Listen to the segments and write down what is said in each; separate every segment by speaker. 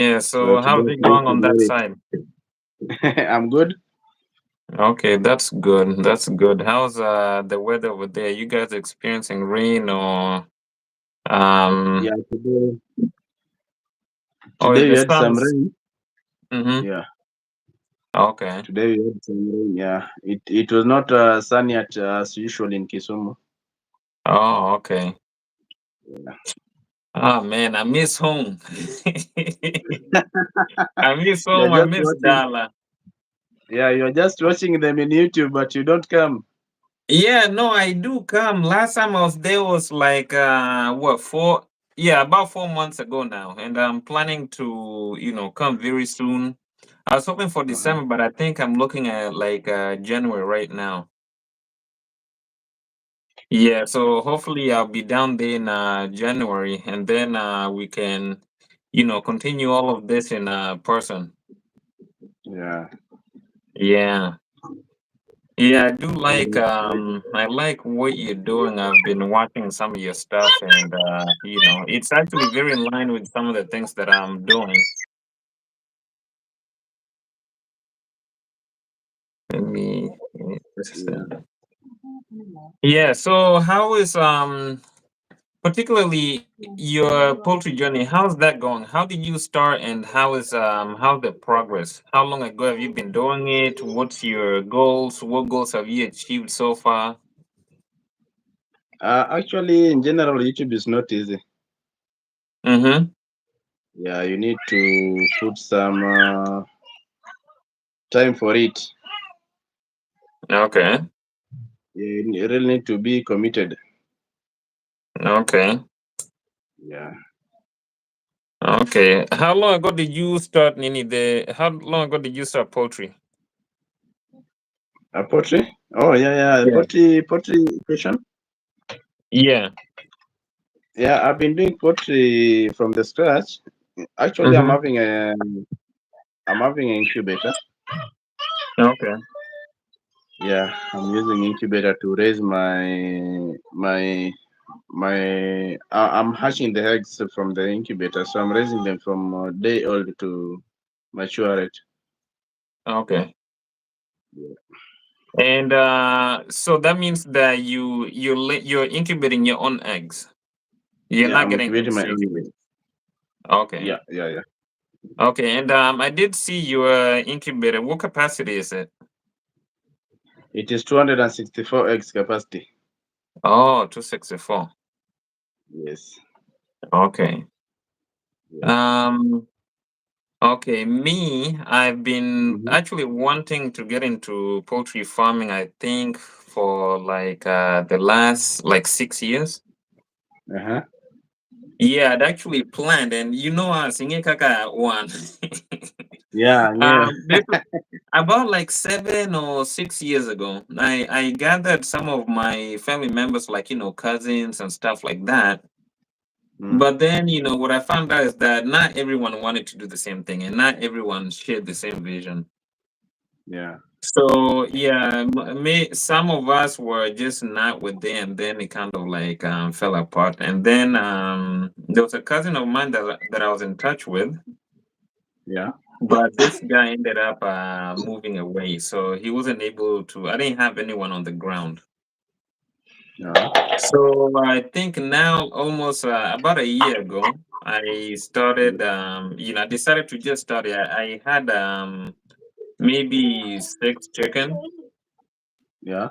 Speaker 1: Yeah, so
Speaker 2: But
Speaker 1: how's
Speaker 2: just
Speaker 1: it
Speaker 2: need
Speaker 1: going
Speaker 2: to
Speaker 1: on that
Speaker 2: do
Speaker 1: side?
Speaker 2: it. I'm good.
Speaker 1: Okay, that's good. That's good. How's the weather over there? You guys experiencing rain or um
Speaker 2: Yeah,
Speaker 1: or
Speaker 2: today we
Speaker 1: the
Speaker 2: had some
Speaker 1: sun's
Speaker 2: rain.
Speaker 1: mm-hmm.
Speaker 2: Yeah,
Speaker 1: Okay.
Speaker 2: today we had some rain. Yeah, it was not sunny as usual in Kisumu.
Speaker 1: Oh, okay.
Speaker 2: Yeah,
Speaker 1: Ah man, I miss home. I miss
Speaker 2: you're
Speaker 1: home, I
Speaker 2: just
Speaker 1: miss
Speaker 2: watching.
Speaker 1: Dala.
Speaker 2: Yeah, you're just watching them in YouTube, but you don't come.
Speaker 1: Yeah, no, I do come. Last time I was there was like what 4 about 4 months ago now. And I'm planning to, come very soon. I was hoping for
Speaker 2: Uh-huh.
Speaker 1: December, but I think I'm looking at like January right now. Yeah, so hopefully I'll be down there in January and then we can, continue all of this in person.
Speaker 2: Yeah,
Speaker 1: Yeah. Yeah, I do
Speaker 2: oh,
Speaker 1: like
Speaker 2: that's great.
Speaker 1: I like what you're doing. I've been watching some of your stuff and it's actually very in line with some of the things that I'm doing. Let me just
Speaker 2: Yeah.
Speaker 1: yeah, so how is particularly your poultry journey, how's that going? How did you start and how's the progress? How long ago have you been doing it? What's your goals? What goals have you achieved so far?
Speaker 2: Actually, in general, YouTube is not easy.
Speaker 1: Mm-hmm.
Speaker 2: Yeah, you need to put some time for it.
Speaker 1: Okay.
Speaker 2: You really need to be committed.
Speaker 1: Okay.
Speaker 2: Yeah.
Speaker 1: Okay. How long ago did you start Nini the how long ago did you start poultry?
Speaker 2: Poultry? Oh, yeah, yeah.
Speaker 1: Yeah.
Speaker 2: Poultry question?
Speaker 1: Yeah.
Speaker 2: Yeah, I've been doing poultry from the scratch. Actually,
Speaker 1: Mm-hmm.
Speaker 2: I'm having an incubator.
Speaker 1: Okay.
Speaker 2: Yeah, I'm using incubator to raise I'm hatching the eggs from the incubator, so I'm raising them from day old to maturity.
Speaker 1: Okay. And so that means that you're incubating your own eggs. You're
Speaker 2: Yeah,
Speaker 1: not
Speaker 2: I'm
Speaker 1: getting
Speaker 2: incubating
Speaker 1: eggs
Speaker 2: my
Speaker 1: to
Speaker 2: own.
Speaker 1: incubate. Okay.
Speaker 2: Yeah, yeah, yeah.
Speaker 1: Okay. And I did see your incubator. What capacity is it?
Speaker 2: It is 264 eggs capacity.
Speaker 1: Oh, 264.
Speaker 2: Yes.
Speaker 1: Okay.
Speaker 2: Yeah.
Speaker 1: Um okay, me, I've been
Speaker 2: Mm-hmm.
Speaker 1: actually wanting to get into poultry farming, I think, for like the last like 6 years.
Speaker 2: Uh-huh.
Speaker 1: Yeah, I'd actually planned, and Singe Kaka one.
Speaker 2: Yeah, yeah.
Speaker 1: This was about like 7 or 6 years ago. I gathered some of my family members, like cousins and stuff like that.
Speaker 2: Mm,
Speaker 1: But then, what I found out is that not everyone wanted to do the same thing, and not everyone shared the same vision.
Speaker 2: yeah.
Speaker 1: So yeah, some of us were just not with them. Then it kind of like fell apart. And then there was a cousin of mine that I was in touch with,
Speaker 2: Yeah.
Speaker 1: but this guy ended up moving away, so he wasn't able to. I didn't have anyone on the ground.
Speaker 2: Yeah.
Speaker 1: So I think now, almost about a year ago, I started. I decided to just start. I had maybe 6 chicken.
Speaker 2: Yeah.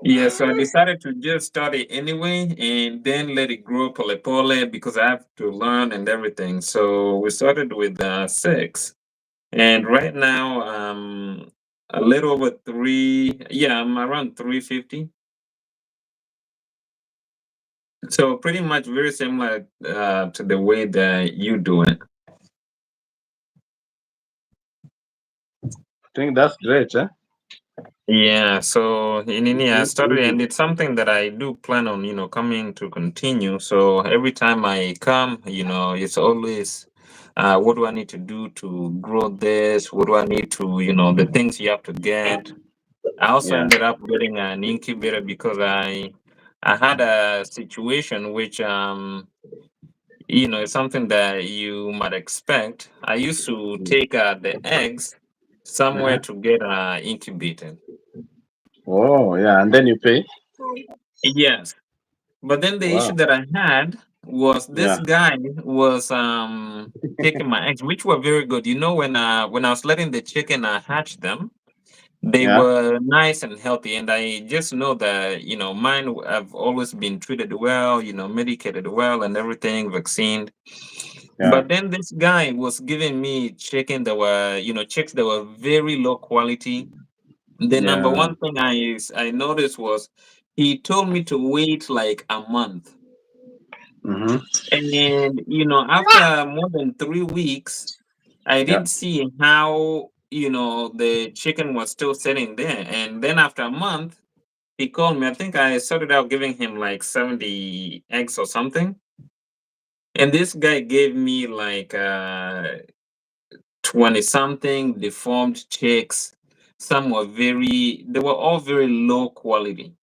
Speaker 1: Yeah, so I decided to just start it anyway and then let it grow pole pole because I have to learn and everything. So we started with six. And right now, a little over three. Yeah, I'm around 350. So pretty much very similar to the way that you do it.
Speaker 2: I think that's great, huh?
Speaker 1: Yeah, so I started,
Speaker 2: Easy.
Speaker 1: and it's something that I do plan on, coming to continue. So every time I come, it's always, what do I need to do to grow this? What do I need to, the things you have to get. I also
Speaker 2: Yeah.
Speaker 1: ended up getting an incubator because I had a situation which it's something that you might expect. I used to take the eggs somewhere
Speaker 2: Uh-huh.
Speaker 1: to get incubated.
Speaker 2: Oh, yeah, and then you pay.
Speaker 1: Yes, but then the issue
Speaker 2: Wow.
Speaker 1: that I had was this
Speaker 2: Yeah.
Speaker 1: guy was taking my eggs, which were very good. When I was letting the chicken hatch them, they
Speaker 2: Yeah.
Speaker 1: were nice and healthy, and I just know that mine have always been treated well, medicated well, and everything, vaccinated.
Speaker 2: Yeah.
Speaker 1: But then this guy was giving me chicken that were, chicks that were very low quality. The number
Speaker 2: Yeah.
Speaker 1: one thing I noticed was he told me to wait like a month.
Speaker 2: Mm-hmm.
Speaker 1: And after more than 3 weeks, I
Speaker 2: Yeah.
Speaker 1: did see how, the chicken was still sitting there. And then after a month, he called me. I think I started out giving him like 70 eggs or something. And this guy gave me like 20 something deformed chicks. They were all very low quality.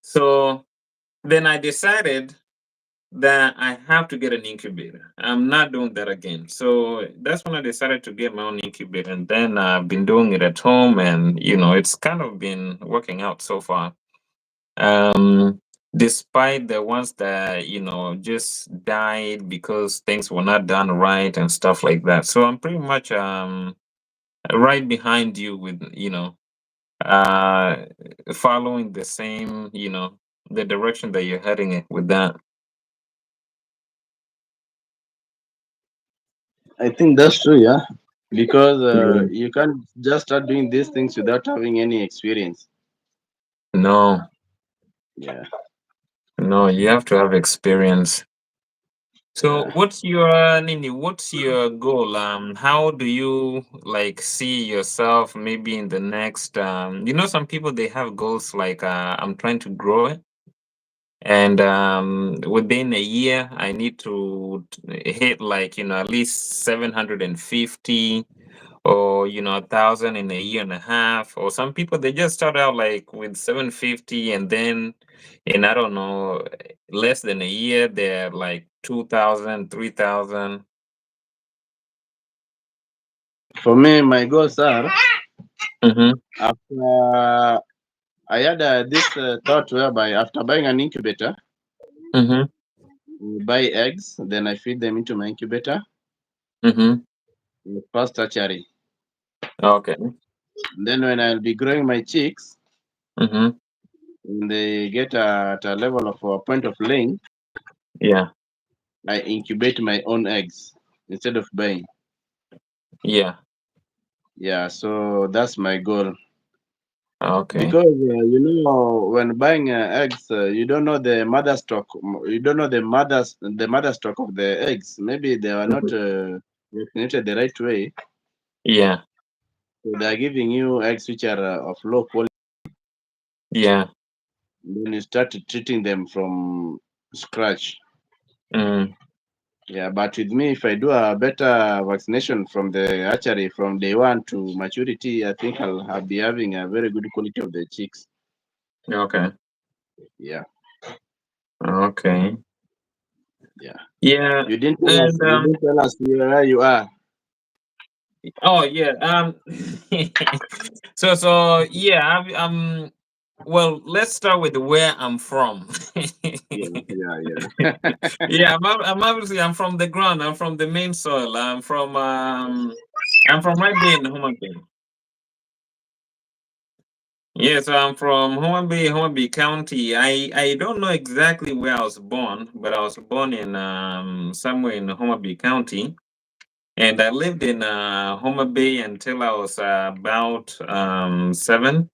Speaker 1: So then I decided that I have to get an incubator. I'm not doing that again. So that's when I decided to get my own incubator. And then I've been doing it at home, and it's kind of been working out so far. Um, Despite the ones that just died because things were not done right and stuff like that. So I'm pretty much right behind you with uh following the same the direction that you're heading it with that.
Speaker 2: I think that's true, yeah. Because
Speaker 1: Yeah.
Speaker 2: you can't just start doing these things without having any experience.
Speaker 1: No,
Speaker 2: Yeah.
Speaker 1: no, you have to have experience. So
Speaker 2: Yeah.
Speaker 1: what's your goal? How do you like see yourself maybe in the next some people they have goals like I'm trying to grow it, and within a year I need to hit like at least 750, or 1,000 in a year and a half. Or some people they just start out like with 750, and then in I don't know less than a year they're like 2,000, 3,000.
Speaker 2: For me, my goals are
Speaker 1: Mm-hmm.
Speaker 2: after I had this thought whereby after buying an incubator,
Speaker 1: Mm-hmm.
Speaker 2: we buy eggs, then I feed them into my incubator,
Speaker 1: Mm-hmm.
Speaker 2: first hatchery.
Speaker 1: Okay.
Speaker 2: Then when I'll be growing my chicks,
Speaker 1: Mm-hmm.
Speaker 2: when they get at a level of a point of laying,
Speaker 1: Yeah.
Speaker 2: I incubate my own eggs instead of buying.
Speaker 1: Yeah.
Speaker 2: Yeah, so that's my goal.
Speaker 1: Okay.
Speaker 2: Because when buying eggs, you don't know the mother stock. You don't know the mother stock of the eggs. Maybe they are not
Speaker 1: Mhm.
Speaker 2: vaccinated the right way.
Speaker 1: Yeah.
Speaker 2: So they are giving you eggs which are of low quality.
Speaker 1: Yeah.
Speaker 2: Then you start treating them from scratch.
Speaker 1: Mm.
Speaker 2: Yeah, but with me, if I do a better vaccination from the hatchery from day one to maturity, I think I'll be having a very good quality of the chicks.
Speaker 1: Okay.
Speaker 2: Yeah,
Speaker 1: Okay.
Speaker 2: yeah.
Speaker 1: Yeah.
Speaker 2: You didn't tell us.
Speaker 1: And
Speaker 2: You didn't tell us where you are.
Speaker 1: oh yeah. So yeah. Well, let's start with where I'm from.
Speaker 2: Yeah, yeah, yeah.
Speaker 1: Yeah, I'm from the ground. I'm from the main soil. I'm from right there in Human Bay. Yeah, so I'm from Human Bay County. I don't know exactly where I was born, but I was born in somewhere in Human Bay County, and I lived in Human Bay until I was about 7.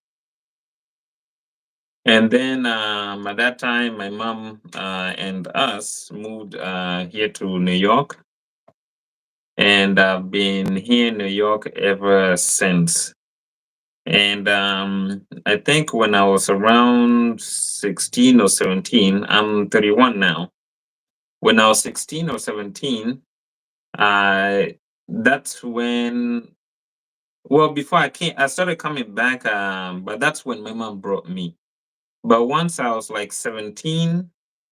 Speaker 1: And then at that time, my mom and us moved here to New York, and I've been here in New York ever since. And I think when I was around 16 or 17, I'm 31 now. When I was 16 or 17, I that's when well before I started coming back, but that's when my mom brought me. But once I was like 17,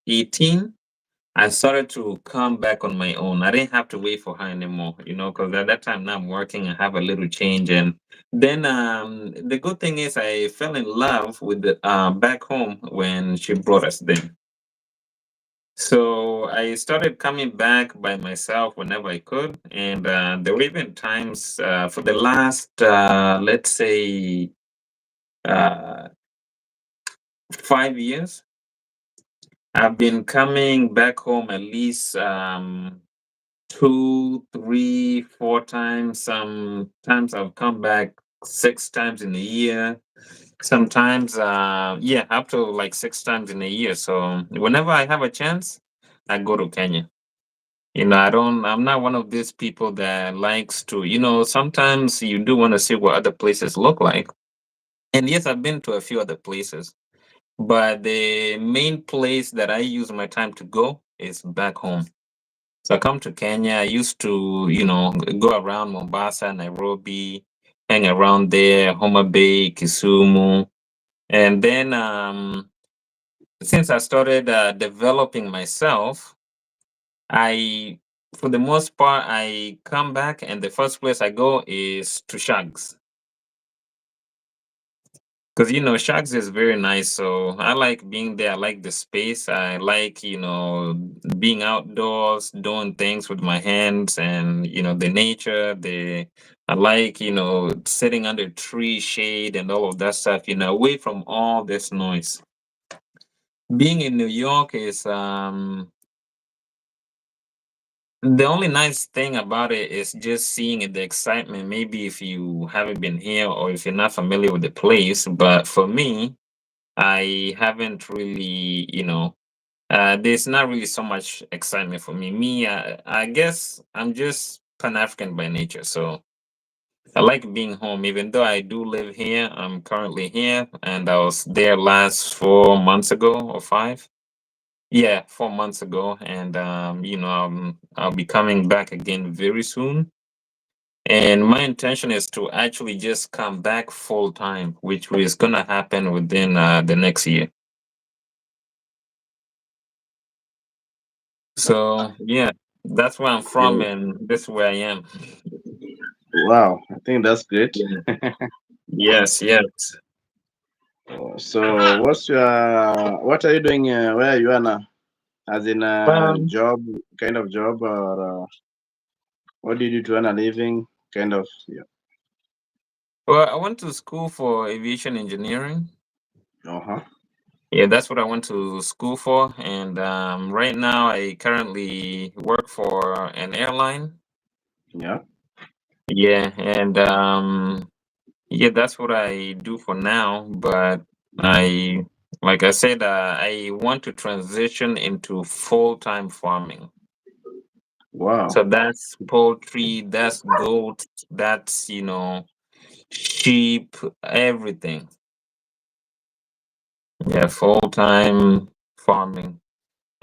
Speaker 1: 18. I started to come back on my own. I didn't have to wait for her anymore, because at that time now I'm working, I have a little change. And then the good thing is I fell in love with back home when she brought us there. So I started coming back by myself whenever I could. And there were even times for the last, let's say, uh, 5 years, I've been coming back home at least 2, 3, 4 times. Sometimes I've come back 6 times in a year. Sometimes, yeah, up to like 6 times in a year. So whenever I have a chance, I go to Kenya. I'm not one of these people that likes to, sometimes you do want to see what other places look like. And yes, I've been to a few other places, but the main place that I use my time to go is back home. So I come to Kenya. I used to, go around Mombasa, Nairobi, hang around there, Homa Bay, Kisumu. And then since I started developing myself, I, for the most part, I come back and the first place I go is to Shags. Because, Shags is very nice. So I like being there. I like the space. I like, being outdoors, doing things with my hands and, the nature. I like, sitting under tree shade and all of that stuff, away from all this noise. Being in New York is the only nice thing about it is just seeing the excitement. Maybe if you haven't been here or if you're not familiar with the place, but for me, I haven't really, there's not really so much excitement for me. I guess I'm just Pan African by nature, so I like being home. Even though I do live here, I'm currently here, and I was there last 4 months ago or five. Yeah, 4 months ago, and I'll be coming back again very soon. And my intention is to actually just come back full time, which is gonna happen within the next year. So yeah, that's where I'm from,
Speaker 2: Yeah.
Speaker 1: and this is where I am.
Speaker 2: Wow, I think that's great.
Speaker 1: Yeah. Yes, yes.
Speaker 2: So, what are you doing where you are now? As in a
Speaker 1: Um,
Speaker 2: job, kind of job, or what do you do to earn a living? Kind of. Yeah.
Speaker 1: well, I went to school for aviation engineering.
Speaker 2: Uh-huh.
Speaker 1: Yeah, that's what I went to school for, and right now I currently work for an airline.
Speaker 2: Yeah.
Speaker 1: Yeah, and yeah, that's what I do for now. But I, like I said, I want to transition into full time farming.
Speaker 2: Wow.
Speaker 1: So that's poultry, that's goat, that's sheep, everything. Yeah, full time farming.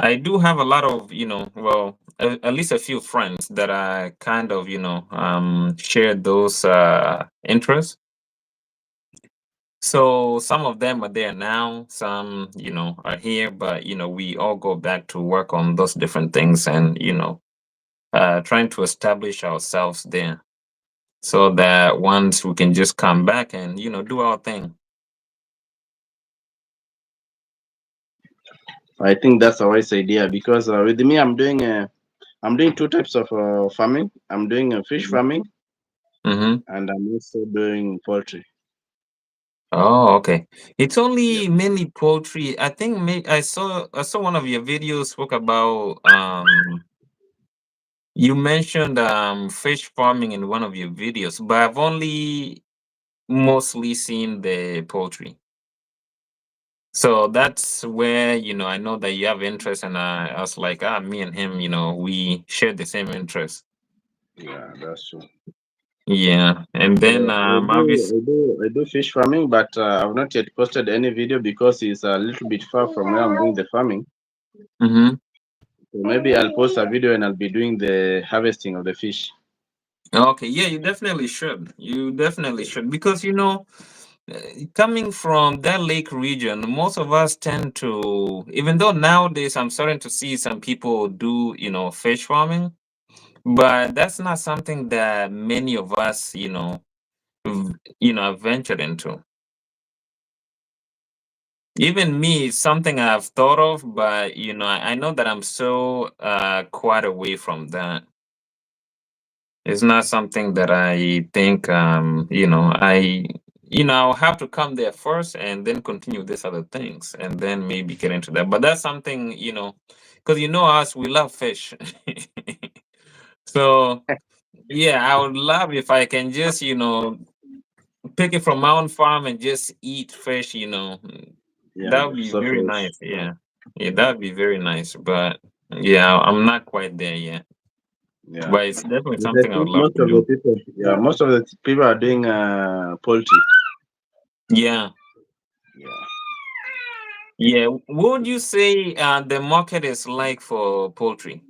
Speaker 1: I do have a lot of, well, at least a few friends that I kind of, share those interests. So some of them are there now, some, are here, but we all go back to work on those different things and, trying to establish ourselves there so that once we can just come back and, do our thing.
Speaker 2: I think that's a wise idea because with me, I'm doing two types of farming. I'm doing fish farming
Speaker 1: Mm-hmm.
Speaker 2: and I'm also doing poultry.
Speaker 1: Oh, okay. It's
Speaker 2: Yeah.
Speaker 1: only mainly poultry. I think I saw one of your videos spoke about you mentioned fish farming in one of your videos, but I've only mostly seen the poultry. So that's where, I know that you have interest, and I was like, me and him, we share the same interest.
Speaker 2: Yeah, that's true.
Speaker 1: Yeah. And then obviously,
Speaker 2: I do fish farming, but I've not yet posted any video because it's a little bit far from where I'm doing the farming.
Speaker 1: mm-hmm.
Speaker 2: So maybe I'll post a video and I'll be doing the harvesting of the fish.
Speaker 1: Okay, yeah, you definitely should. You definitely should because coming from that lake region, most of us tend to, even though nowadays I'm starting to see some people do, fish farming, but that's not something that many of us, have ventured into. Even me, it's something I've thought of, but I know that I'm so quite away from that. It's not something that I think I'll have to come there first and then continue these other things and then maybe get into that. But that's something, because us, we love fish. So yeah, I would love if I can just, pick it from my own farm and just eat fish.
Speaker 2: Yeah,
Speaker 1: That would be
Speaker 2: so
Speaker 1: very
Speaker 2: fresh.
Speaker 1: nice. Yeah. Yeah, that would be very nice. But yeah, I'm not quite there yet.
Speaker 2: Yeah.
Speaker 1: But it's definitely
Speaker 2: But I
Speaker 1: something I would
Speaker 2: think
Speaker 1: love
Speaker 2: most
Speaker 1: to
Speaker 2: of the
Speaker 1: do.
Speaker 2: people, yeah, most of the people are doing poultry.
Speaker 1: Yeah.
Speaker 2: Yeah.
Speaker 1: Yeah. What would you say the market is like for poultry?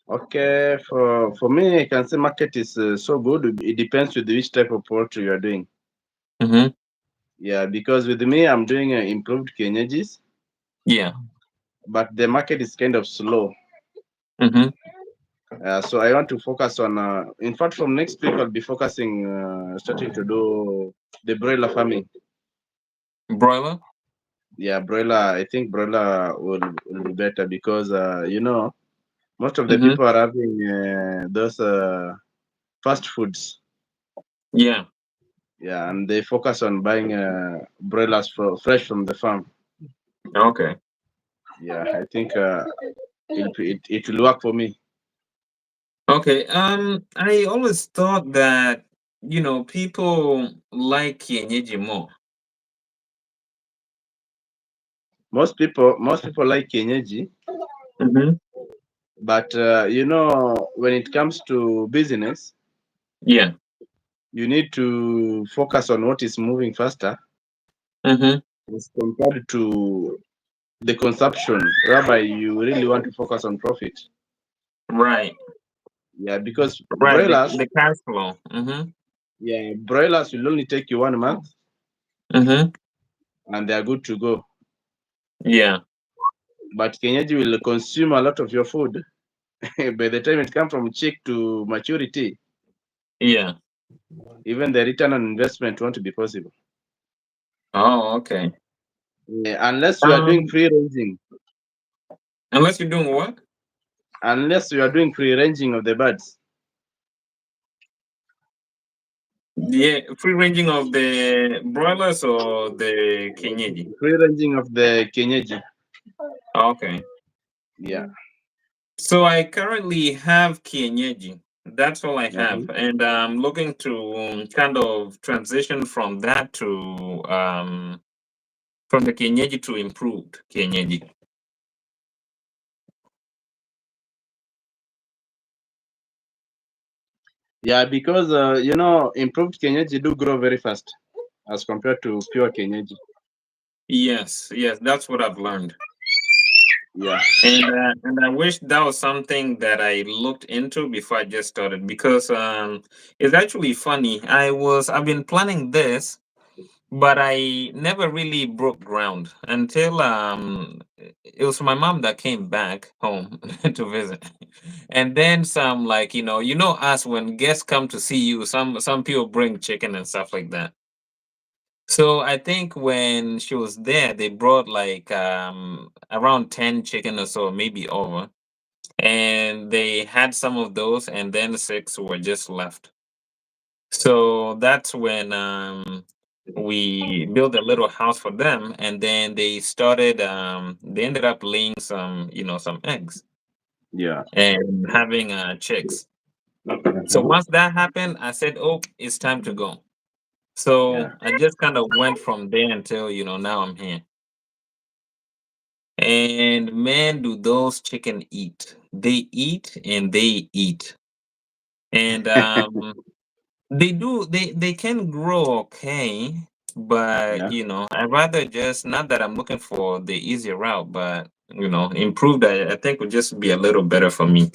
Speaker 2: Okay, for me, I can say market is so good. It depends with which type of poultry you are doing.
Speaker 1: Mm-hmm.
Speaker 2: Yeah, because with me, I'm doing improved kienyeji's,
Speaker 1: Yeah.
Speaker 2: but the market is kind of slow.
Speaker 1: Mm-hmm.
Speaker 2: So I want to focus on. In fact, from next week, I'll be focusing, starting to do the broiler farming.
Speaker 1: Broiler?
Speaker 2: Yeah, broiler. I think broiler will be better because most of the
Speaker 1: Mm-hmm.
Speaker 2: people are having those fast foods.
Speaker 1: Yeah.
Speaker 2: Yeah, and they focus on buying broilers fresh from the farm.
Speaker 1: Okay.
Speaker 2: Yeah, I think it will work for me.
Speaker 1: Okay. I always thought that, people like kienyeji more.
Speaker 2: Most people like kienyeji,
Speaker 1: Mm-hmm.
Speaker 2: but when it comes to business,
Speaker 1: Yeah.
Speaker 2: you need to focus on what is moving faster
Speaker 1: Mm-hmm.
Speaker 2: as compared to the consumption, whereby you really want to focus on profit.
Speaker 1: Right.
Speaker 2: Yeah, because
Speaker 1: Right. The cash flow. Mm-hmm.
Speaker 2: broilers will only take you 1 month,
Speaker 1: Mm-hmm.
Speaker 2: and they are good to go.
Speaker 1: Yeah.
Speaker 2: But Kenyaji will consume a lot of your food. By the time it comes from chick to maturity,
Speaker 1: Yeah.
Speaker 2: even the return on investment won't be possible.
Speaker 1: Oh, okay.
Speaker 2: Unless you are doing
Speaker 1: Um,
Speaker 2: free ranging.
Speaker 1: unless you're doing what?
Speaker 2: Unless you are doing free ranging of the birds.
Speaker 1: Yeah, free ranging of the broilers or the kienyeji?
Speaker 2: Free ranging of the Kenyaji.
Speaker 1: Okay.
Speaker 2: Yeah.
Speaker 1: So I currently have kienyeji. That's all I
Speaker 2: Uh-huh.
Speaker 1: have, and I'm looking to kind of transition from that to from the kienyeji to improved kienyeji.
Speaker 2: Yeah, because improved Kenyaji do grow very fast as compared to pure Kenyaji.
Speaker 1: Yes, yes, that's what I've learned.
Speaker 2: Yeah.
Speaker 1: And I wish that was something that I looked into before I just started because it's actually funny. I've been planning this, but I never really broke ground until it was my mom that came back home to visit. And then some, like, us, when guests come to see you, some people bring chicken and stuff like that. So I think when she was there, they brought like around 10 chicken or so, maybe over. And they had some of those, and then six were just left. So that's when we built a little house for them, and then they ended up laying some eggs
Speaker 2: Yeah.
Speaker 1: and having chicks. So
Speaker 2: Uh-huh.
Speaker 1: once that happened, I said, "Oh, it's time to go." So
Speaker 2: Yeah.
Speaker 1: I just kind of went from there until now I'm here. And man, do those chicken eat. They eat and they eat. And they can grow okay, but
Speaker 2: Yeah.
Speaker 1: I'd rather just, not that I'm looking for the easier route, but improved, I think would just be a little better for me.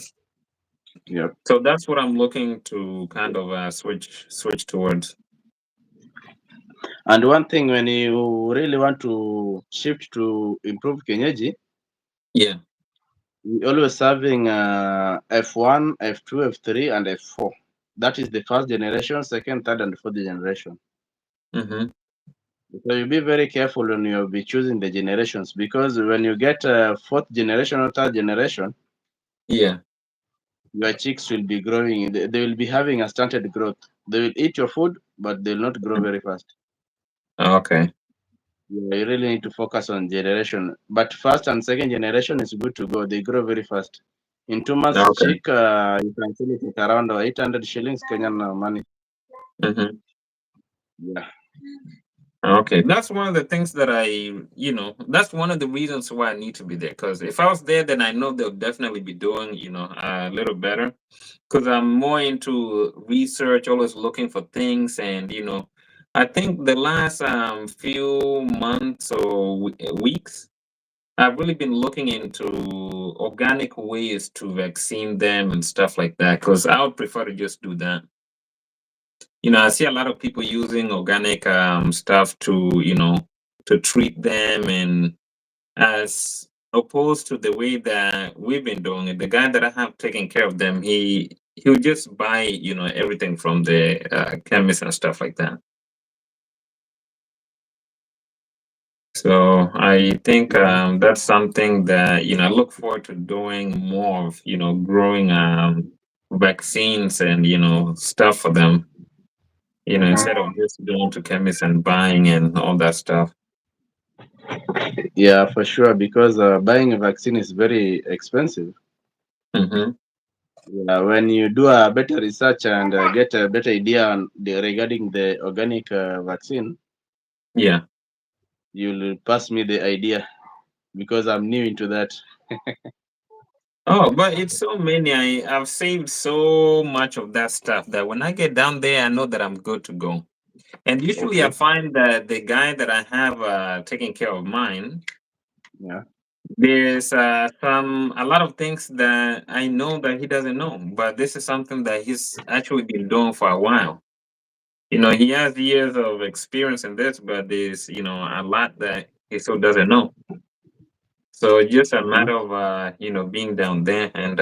Speaker 2: Yep.
Speaker 1: So that's what I'm looking to kind of switch towards.
Speaker 2: And one thing, when you really want to shift to improve kienyeji,
Speaker 1: Yeah.
Speaker 2: we always serving F1, F2, F3, and F4. That is the first generation, second, third, and fourth generation.
Speaker 1: Mm-hmm.
Speaker 2: So you be very careful when you be choosing the generations, because when you get fourth generation or third generation,
Speaker 1: Yeah.
Speaker 2: your chicks will be growing. They will be having a stunted growth. They will eat your food, but they will not grow very fast.
Speaker 1: Okay.
Speaker 2: Yeah, you really need to focus on generation. But first and second generation is good to go. They grow very fast. In 2 months,
Speaker 1: Okay.
Speaker 2: chick, you can sell it at around 800 shillings Kenyan money.
Speaker 1: Mm-hmm.
Speaker 2: Yeah.
Speaker 1: Okay, that's one of the things that that's one of the reasons why I need to be there. Because if I was there, then I know they'll definitely be doing, a little better. Because I'm more into research, always looking for things, and I think the last few months or weeks, I've really been looking into organic ways to vaccine them and stuff like that. Because I would prefer to just do that. I see a lot of people using organic stuff to treat them, and as opposed to the way that we've been doing it. The guy that I have taking care of them, he'll just buy everything from the chemist and stuff like that. So I think that's something that I look forward to doing more of. Growing vaccines and stuff for them. Instead of just going to chemists and buying and all that stuff.
Speaker 2: Yeah, for sure, because buying a vaccine is very expensive.
Speaker 1: Mm-hmm.
Speaker 2: Yeah, when you do a better research and get a better idea regarding the organic vaccine,
Speaker 1: Yeah.
Speaker 2: you'll pass me the idea, because I'm new into that.
Speaker 1: Oh, but it's so many. I've saved so much of that stuff that when I get down there, I know that I'm good to go. And usually, I
Speaker 2: Okay.
Speaker 1: find that the guy that I have taking care of mine,
Speaker 2: Yeah.
Speaker 1: there's a lot of things that I know that he doesn't know. But this is something that he's actually been doing for a while. He has years of experience in this, but there's a lot that he still doesn't know. So it's just a
Speaker 2: Mhm.
Speaker 1: matter of being down there, and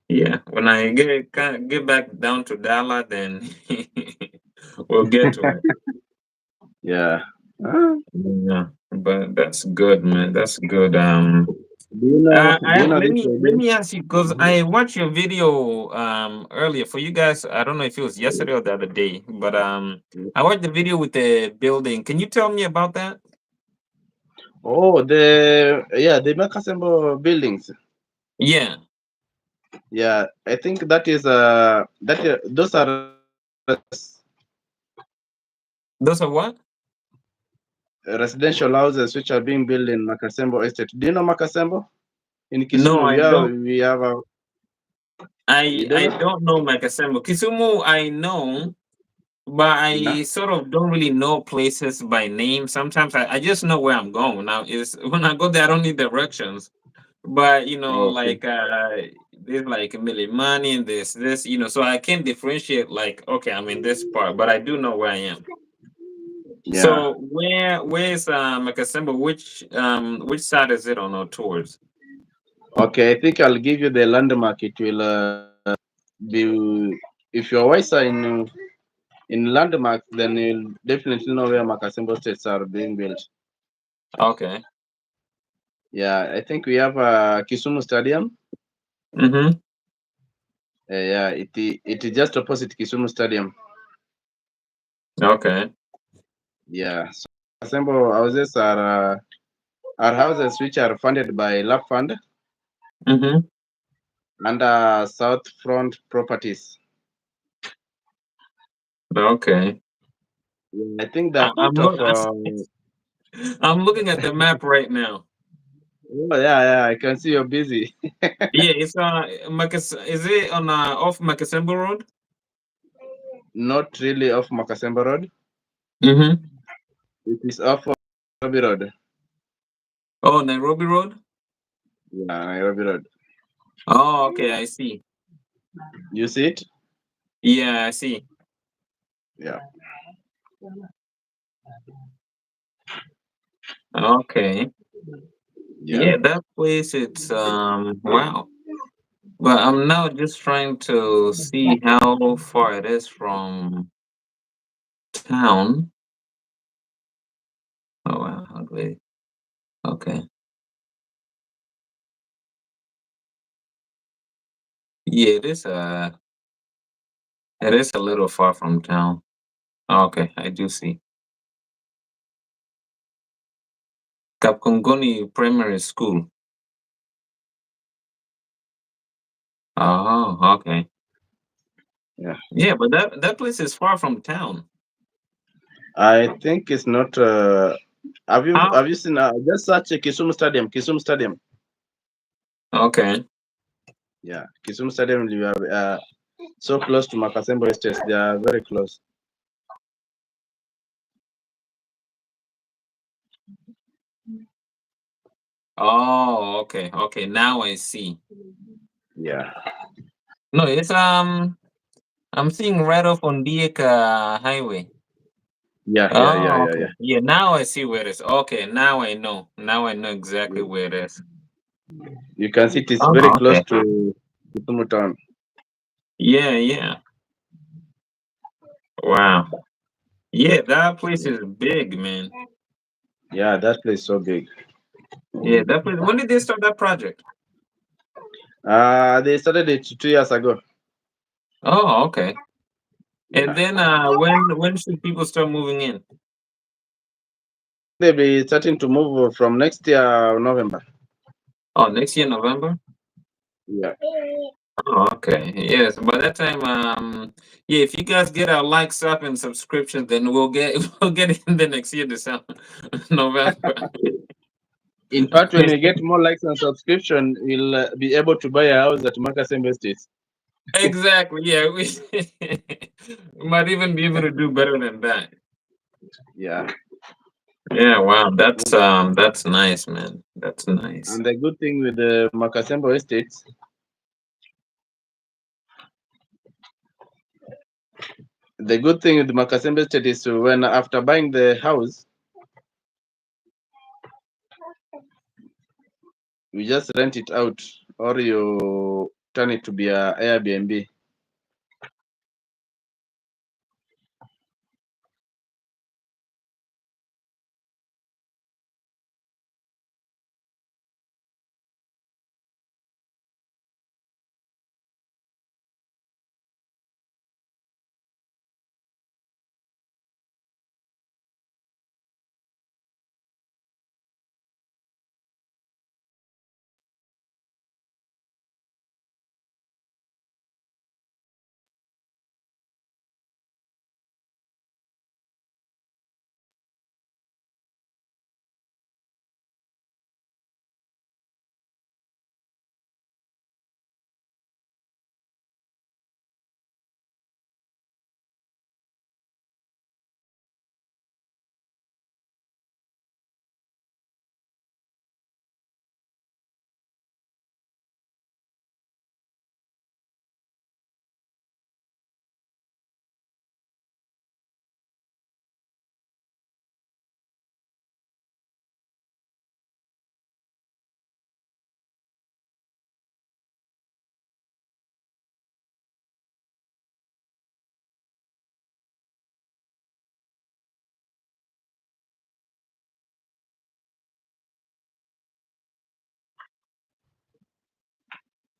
Speaker 1: yeah, when I get back down to Dallas, then we'll get to it.
Speaker 2: Yeah. Ah,
Speaker 1: Yeah, but that's good, man. That's good.
Speaker 2: do you know? Do you know
Speaker 1: Let
Speaker 2: this
Speaker 1: me
Speaker 2: idea?
Speaker 1: ask you, because I watched your video earlier for you guys. I don't know if it was yesterday or the other day, but I watched the video with the building. Can you tell me about that?
Speaker 2: Oh, the Makasembo buildings.
Speaker 1: Yeah,
Speaker 2: Yeah, I think that is those are
Speaker 1: those are what?
Speaker 2: residential houses which are being built in Makasembo Estate. Do you know Makasembo? In
Speaker 1: No,
Speaker 2: Kisumu,
Speaker 1: I don't.
Speaker 2: we have a. You don't
Speaker 1: I
Speaker 2: know?
Speaker 1: don't know Makasembo. Kisumu, I know. But
Speaker 2: Yeah.
Speaker 1: I sort of don't really know places by name. Sometimes I just know where I'm going. Now is when I go there I don't need directions. But
Speaker 2: Okay.
Speaker 1: like there's like Milimani and this, so I can differentiate like okay, I'm in this part, but I do know where I am.
Speaker 2: Yeah.
Speaker 1: So where's Makasembo? Which side is it on our tours?
Speaker 2: Okay. I think I'll give you the landmark. It will be if you're wiser in landmark, then you'll definitely know where Makasembo states are being built.
Speaker 1: Okay.
Speaker 2: Yeah, I think we have Kisumu Stadium.
Speaker 1: Mm-hmm.
Speaker 2: Yeah, it is just opposite Kisumu Stadium.
Speaker 1: Okay.
Speaker 2: Yeah, so Makasembo houses are houses which are funded by Lab Fund
Speaker 1: Mm-hmm.
Speaker 2: under South Front Properties.
Speaker 1: Okay.
Speaker 2: I think they're
Speaker 1: I, I'm
Speaker 2: part of.
Speaker 1: look, I'm looking at the map right now.
Speaker 2: Oh, yeah, I can see you're busy.
Speaker 1: Yeah, it's is it on off Makasembo Road?
Speaker 2: Not really off Makasembo Road.
Speaker 1: Mm-hmm.
Speaker 2: It is off of Nairobi Road.
Speaker 1: Oh, Nairobi Road?
Speaker 2: Yeah, Nairobi Road.
Speaker 1: Oh, okay, I see.
Speaker 2: You see it?
Speaker 1: Yeah, I see.
Speaker 2: Yeah.
Speaker 1: Okay. Yeah, that place it's wow. But I'm now just trying to see how far it is from town. Oh wow, ugly. Okay. Yeah, it is a little far from town. Okay, I do see. Kapkongoni Primary School. Oh, okay.
Speaker 2: Yeah.
Speaker 1: Yeah, but that place is far from town.
Speaker 2: I think it's not.
Speaker 1: How?
Speaker 2: Have you seen? Just search Kisumu Stadium. Kisumu Stadium.
Speaker 1: Okay.
Speaker 2: Yeah, Kisumu Stadium. You are so close to Makasembo Estates. They are very close.
Speaker 1: Oh, okay, okay. Now I see.
Speaker 2: Yeah.
Speaker 1: No, it's I'm seeing right off on Dieka Highway.
Speaker 2: Yeah. Yeah. Yeah.
Speaker 1: Oh,
Speaker 2: Yeah.
Speaker 1: okay.
Speaker 2: Yeah.
Speaker 1: Yeah, now I see where it is. Okay, now I know. Now I know exactly where it is.
Speaker 2: You can see it is very
Speaker 1: Oh,
Speaker 2: close
Speaker 1: okay.
Speaker 2: to Kisumu town.
Speaker 1: Yeah, yeah. Wow. Yeah, that place is big, man.
Speaker 2: Yeah, that place is so big.
Speaker 1: Yeah, that place. When did they start that project?
Speaker 2: They started it 2 years ago.
Speaker 1: Oh, okay. And
Speaker 2: Yeah.
Speaker 1: then when should people start moving in?
Speaker 2: They'll be starting to move from next year November.
Speaker 1: Oh, next year November?
Speaker 2: Yeah.
Speaker 1: Oh, okay. Yes. By that time, yeah, if you guys get our likes up and subscriptions, then we'll get we'll get it in the next year December, November.
Speaker 2: In fact, when we get more likes and subscription, we'll be able to buy a house at Makasembe Estates.
Speaker 1: Exactly. Yeah, we might even be able to do better than that.
Speaker 2: Yeah.
Speaker 1: Yeah. Wow. That's nice, man. That's nice.
Speaker 2: And the good thing with the Makasembo Estates, the good thing with the Makasembe Estate is when after buying the house, you just rent it out or you turn it to be a Airbnb.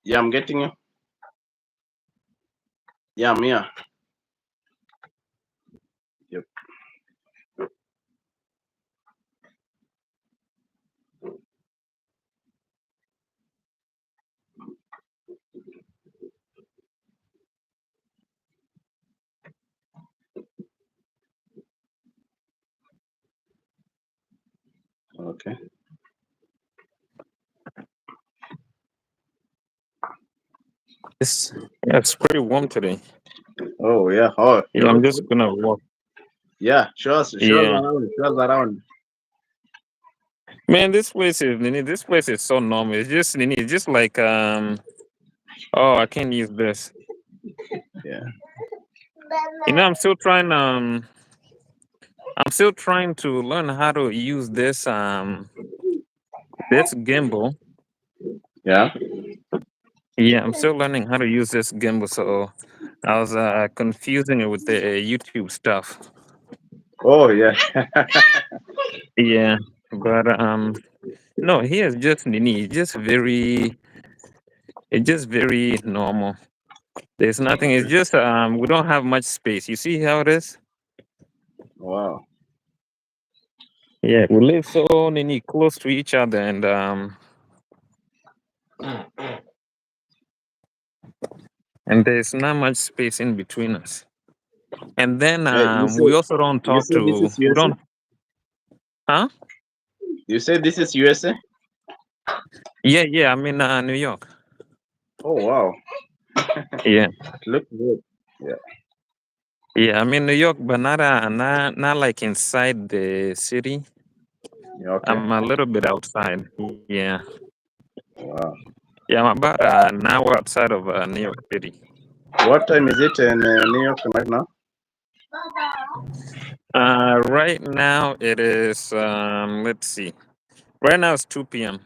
Speaker 2: Yeah, I'm getting you. Yeah, I'm here. Yep. Okay.
Speaker 1: It's pretty warm today.
Speaker 2: Oh yeah. Oh, you
Speaker 1: Yeah, I'm
Speaker 2: look
Speaker 1: just
Speaker 2: good.
Speaker 1: gonna walk.
Speaker 2: Yeah, show us
Speaker 1: Yeah.
Speaker 2: around. Show us around.
Speaker 1: Man, this place is Nini. This place is so normal. It's just Nini. It's just like oh, I can't use this.
Speaker 2: Yeah.
Speaker 1: I'm still trying I'm still trying to learn how to use this gimbal.
Speaker 2: Yeah.
Speaker 1: Yeah, I'm still learning how to use this gimbal. So I was confusing it with the YouTube stuff.
Speaker 2: Oh yeah.
Speaker 1: Yeah, but no, he is just Nini. It's just very normal. There's nothing. It's just we don't have much space. You see how it is?
Speaker 2: Wow.
Speaker 1: Yeah, we live so Nini close to each other, and there's not much space in between us. And then
Speaker 2: You
Speaker 1: we
Speaker 2: say
Speaker 1: also don't
Speaker 2: you
Speaker 1: talk
Speaker 2: say this
Speaker 1: to.
Speaker 2: is
Speaker 1: We
Speaker 2: USA?
Speaker 1: don't. Huh?
Speaker 2: You say this is USA?
Speaker 1: Yeah, yeah. I'm in New York.
Speaker 2: Oh wow.
Speaker 1: Yeah,
Speaker 2: Look good. Yeah.
Speaker 1: yeah. I'm in New York, but not like inside the city.
Speaker 2: Yeah, okay.
Speaker 1: I'm a little bit outside. Yeah,
Speaker 2: Wow.
Speaker 1: yeah. I'm about an hour outside of New York City.
Speaker 2: What time is it in New York right now?
Speaker 1: Right now it is. Let's see. Right now it's 2 p.m.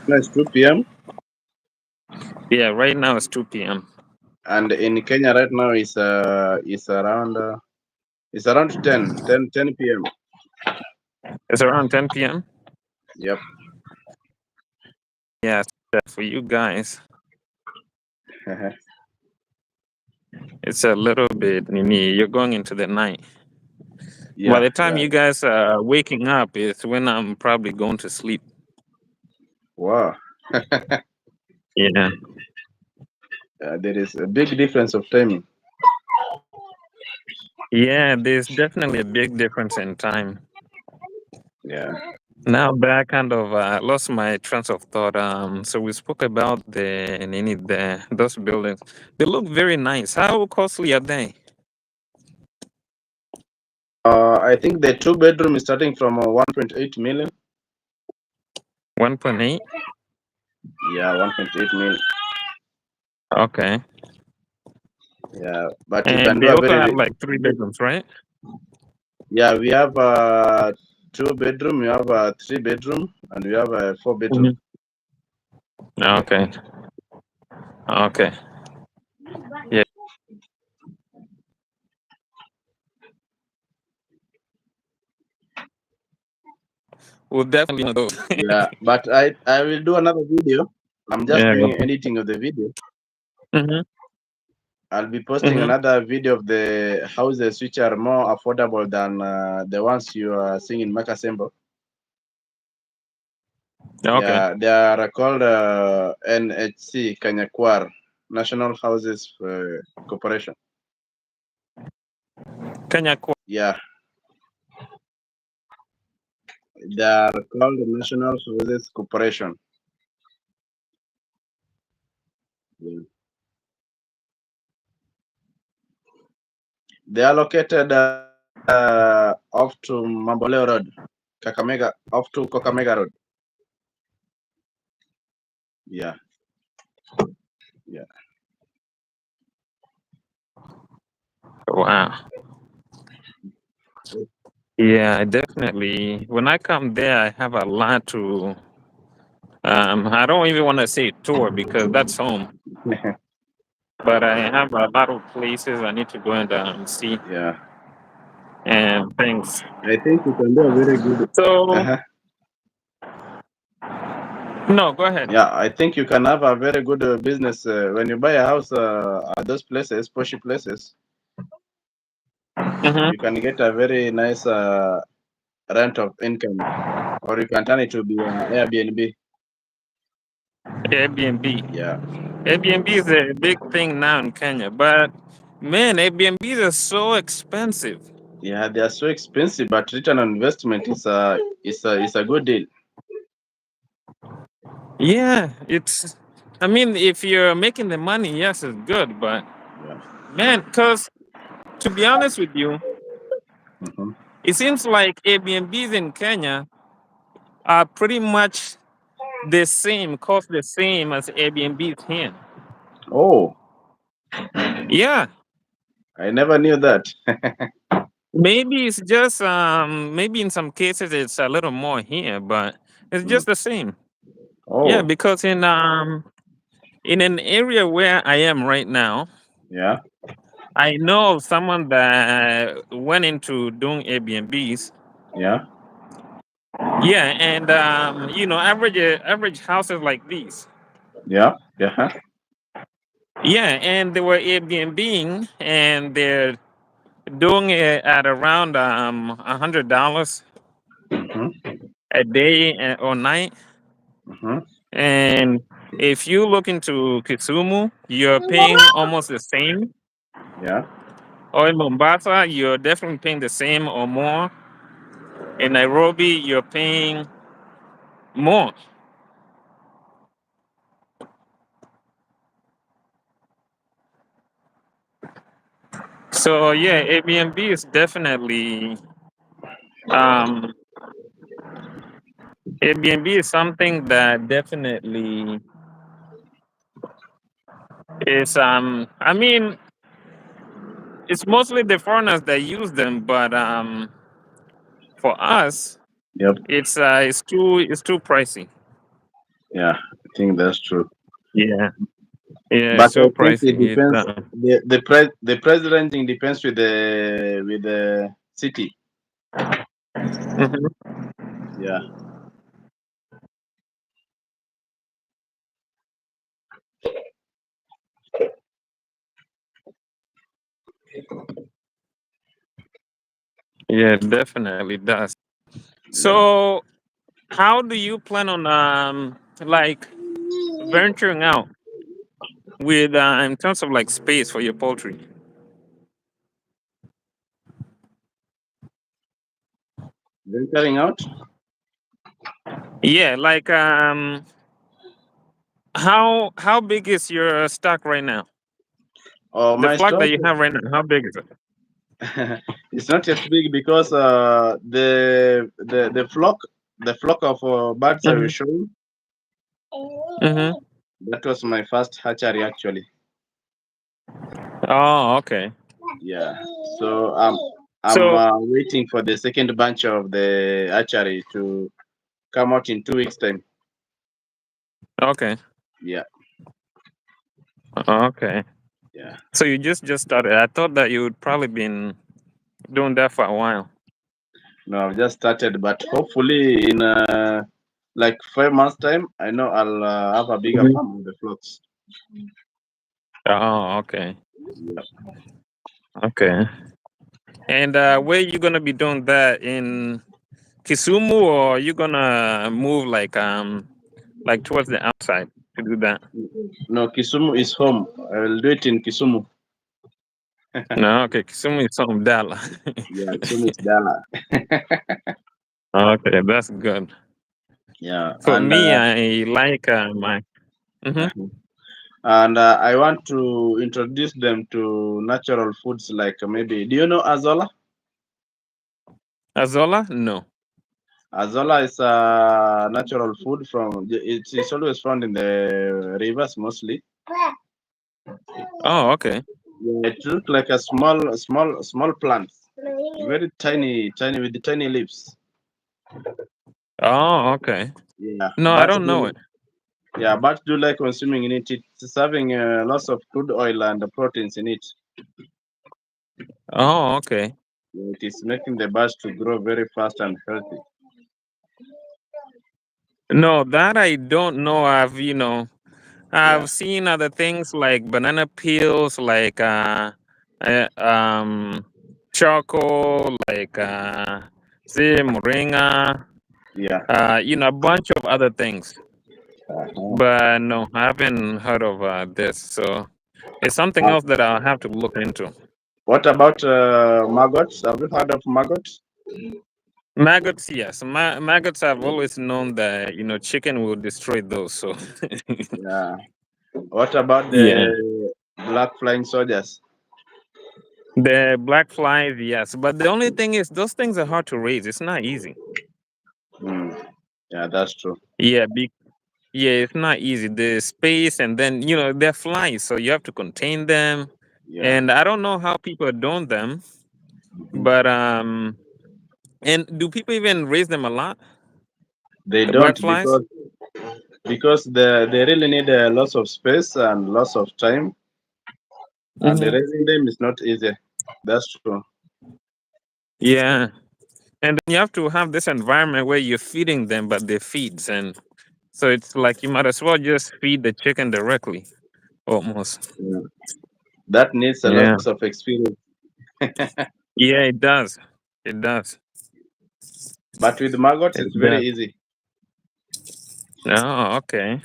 Speaker 2: No, it's 2 p.m.
Speaker 1: Yeah, right now it's 2 p.m.
Speaker 2: And in Kenya right now is around 10 p.m.
Speaker 1: It's around 10 p.m.
Speaker 2: Yep.
Speaker 1: Yeah, for you guys, it's a little bit. You're going into the night. By
Speaker 2: Yeah,
Speaker 1: the time
Speaker 2: yeah.
Speaker 1: you guys are waking up, is when I'm probably going to sleep.
Speaker 2: Wow.
Speaker 1: Yeah.
Speaker 2: There is a big difference of timing.
Speaker 1: Yeah, there's definitely a big difference in time.
Speaker 2: Yeah.
Speaker 1: Now that I kind of lost my train of thought. So we spoke about those buildings. They look very nice. How costly are they?
Speaker 2: I think the two bedroom is starting from 1.8 million.
Speaker 1: 1.8.
Speaker 2: Yeah, 1.8 million.
Speaker 1: Okay.
Speaker 2: Yeah, but you can
Speaker 1: And
Speaker 2: do
Speaker 1: they
Speaker 2: a
Speaker 1: also have
Speaker 2: very
Speaker 1: like 3 bedrooms, right?
Speaker 2: yeah. We have two bedroom, we have a 3 bedroom, and we have a 4 bedroom.
Speaker 1: Mhm. Okay. Okay. Yeah. We'll definitely know those.
Speaker 2: Yeah, but I will do another video. I'm just
Speaker 1: Yeah.
Speaker 2: doing editing of the video.
Speaker 1: Mm-hmm.
Speaker 2: I'll be posting
Speaker 1: Mm-hmm.
Speaker 2: another video of the houses which are more affordable than the ones you are seeing in Makasembo.
Speaker 1: Okay.
Speaker 2: Yeah, they are called NHC Kanyakwar National Houses Corporation.
Speaker 1: Kenya.
Speaker 2: Yeah, they are called National Houses Corporation. Yeah. They are located off to Mamboleo Road, Kakamega, off to Kakamega Road. Yeah, yeah.
Speaker 1: Wow. Yeah, I definitely. When I come there, I have a lot to. I don't even want to say tour because that's home, but I have a lot of places I need to go and see
Speaker 2: Yeah,
Speaker 1: and things.
Speaker 2: I think you can do a very good.
Speaker 1: So
Speaker 2: Uh-huh.
Speaker 1: no, go ahead.
Speaker 2: Yeah, I think you can have a very good business when you buy a house at those places, poshy places.
Speaker 1: Mm-hmm.
Speaker 2: You can get a very nice rent of income, or you can turn it to be Airbnb.
Speaker 1: Airbnb.
Speaker 2: Yeah,
Speaker 1: Airbnb is a big thing now in Kenya, but man, Airbnbs are so expensive.
Speaker 2: yeah, they are so expensive, but return on investment is a good deal.
Speaker 1: Yeah, it's. I mean, if you're making the money, yes, it's good, but
Speaker 2: Yeah.
Speaker 1: man, because to be honest with you,
Speaker 2: Hmm.
Speaker 1: it seems like Airbnbs in Kenya are pretty much the same, cost the same as Airbnbs here.
Speaker 2: Oh,
Speaker 1: Yeah,
Speaker 2: I never knew that.
Speaker 1: maybe it's just maybe in some cases it's a little more here, but it's
Speaker 2: Mm.
Speaker 1: just the same. Yeah,
Speaker 2: Oh,
Speaker 1: because in an area where I am right now,
Speaker 2: yeah,
Speaker 1: I know of someone that went into doing Airbnbs.
Speaker 2: yeah,
Speaker 1: Yeah, and average houses like these.
Speaker 2: yeah, yeah.
Speaker 1: Yeah, and they were Airbnb, and they're doing it at around $100
Speaker 2: Mm-hmm,
Speaker 1: a day or night.
Speaker 2: mm-hmm.
Speaker 1: And if you look into Kisumu, you're paying almost the same.
Speaker 2: Yeah.
Speaker 1: Or in Mombasa, you're definitely paying the same or more. In Nairobi, you're paying more. So yeah, Airbnb is definitely um, Airbnb is something that definitely is I mean it's mostly the foreigners that use them, but for us
Speaker 2: Yep.
Speaker 1: it's too pricey.
Speaker 2: Yeah. I think that's true.
Speaker 1: Yeah, yeah,
Speaker 2: But
Speaker 1: it's
Speaker 2: I
Speaker 1: too
Speaker 2: think it
Speaker 1: pricey. It's
Speaker 2: depends. The president thing depends with the city.
Speaker 1: mhm.
Speaker 2: Yeah.
Speaker 1: Yeah, it definitely does.
Speaker 2: Yeah.
Speaker 1: So how do you plan on like venturing out with in terms of like space for your poultry?
Speaker 2: Venturing out.
Speaker 1: Yeah, like how big is your stock right now?
Speaker 2: Oh,
Speaker 1: The
Speaker 2: my
Speaker 1: flock that
Speaker 2: stock.
Speaker 1: you have right now, how big is it?
Speaker 2: It's not yet big because the flock of birds I was
Speaker 1: Hmm.
Speaker 2: showing,
Speaker 1: Hmm.
Speaker 2: that was my first hatchery actually.
Speaker 1: Oh, okay.
Speaker 2: Yeah. So I'm
Speaker 1: So
Speaker 2: waiting for the second bunch of the hatchery to come out in 2 weeks time.
Speaker 1: okay,
Speaker 2: Yeah.
Speaker 1: okay.
Speaker 2: Yeah.
Speaker 1: So you just started. I thought that you would probably been doing that for a while.
Speaker 2: No, I've just started, but hopefully in like 5 months time, I know I'll have a bigger
Speaker 1: Mhm.
Speaker 2: farm with the flocks.
Speaker 1: Oh, okay,
Speaker 2: Yeah.
Speaker 1: okay. And where you gonna be doing that in Kisumu, or you gonna move like towards the outside to do that?
Speaker 2: No, Kisumu is home. I will do it in Kisumu.
Speaker 1: No, okay. Kisumu is some Dala.
Speaker 2: Yeah, Kisumu is Dala.
Speaker 1: Okay, that's good.
Speaker 2: Yeah,
Speaker 1: For me, I like my. Mhm.
Speaker 2: and I want to introduce them to natural foods like maybe. Do you know Azola?
Speaker 1: Azola? No.
Speaker 2: Azola is a natural food from. It's always found in the rivers mostly.
Speaker 1: Oh, okay.
Speaker 2: Yeah, it looks like a small plant, very tiny, tiny with the tiny leaves.
Speaker 1: Oh, okay.
Speaker 2: Yeah,
Speaker 1: No, I
Speaker 2: but
Speaker 1: don't know it.
Speaker 2: birds do like consuming in it. It's having lots of crude oil and proteins in it.
Speaker 1: Oh, okay.
Speaker 2: It is making the birds to grow very fast and healthy.
Speaker 1: No, that I don't know.
Speaker 2: Yeah,
Speaker 1: I've seen other things like banana peels, like charcoal, like say moringa,
Speaker 2: yeah.
Speaker 1: a bunch of other things.
Speaker 2: Uh-huh.
Speaker 1: But no, I haven't heard of this. So it's something
Speaker 2: Uh,
Speaker 1: else that I'll have to look into.
Speaker 2: what about maggots? Have you heard of maggots?
Speaker 1: Maggots, yes. Maggots, I've always known that chicken will destroy those. So
Speaker 2: Yeah. What about
Speaker 1: yeah,
Speaker 2: the black flying soldiers?
Speaker 1: the black flies, yes. But the only thing is, those things are hard to raise. It's not easy.
Speaker 2: Hmm. Yeah, that's true.
Speaker 1: Yeah, Yeah, it's not easy. The space, and then they're flies, so you have to contain them.
Speaker 2: Yeah.
Speaker 1: And I don't know how people are doing them,
Speaker 2: Mhm.
Speaker 1: but and do people even raise them a lot?
Speaker 2: They
Speaker 1: The black
Speaker 2: don't
Speaker 1: flies?
Speaker 2: because they really need lots of space and lots of time, and
Speaker 1: Hmm.
Speaker 2: raising them is not easy. That's true.
Speaker 1: Yeah, and then you have to have this environment where you're feeding them, but they feeds, and so it's like you might as well just feed the chicken directly, almost.
Speaker 2: Yeah. That needs a lot
Speaker 1: Yeah,
Speaker 2: of experience.
Speaker 1: yeah, it does. It does.
Speaker 2: But with maggots,
Speaker 1: It
Speaker 2: it's very
Speaker 1: does.
Speaker 2: easy.
Speaker 1: Oh, okay.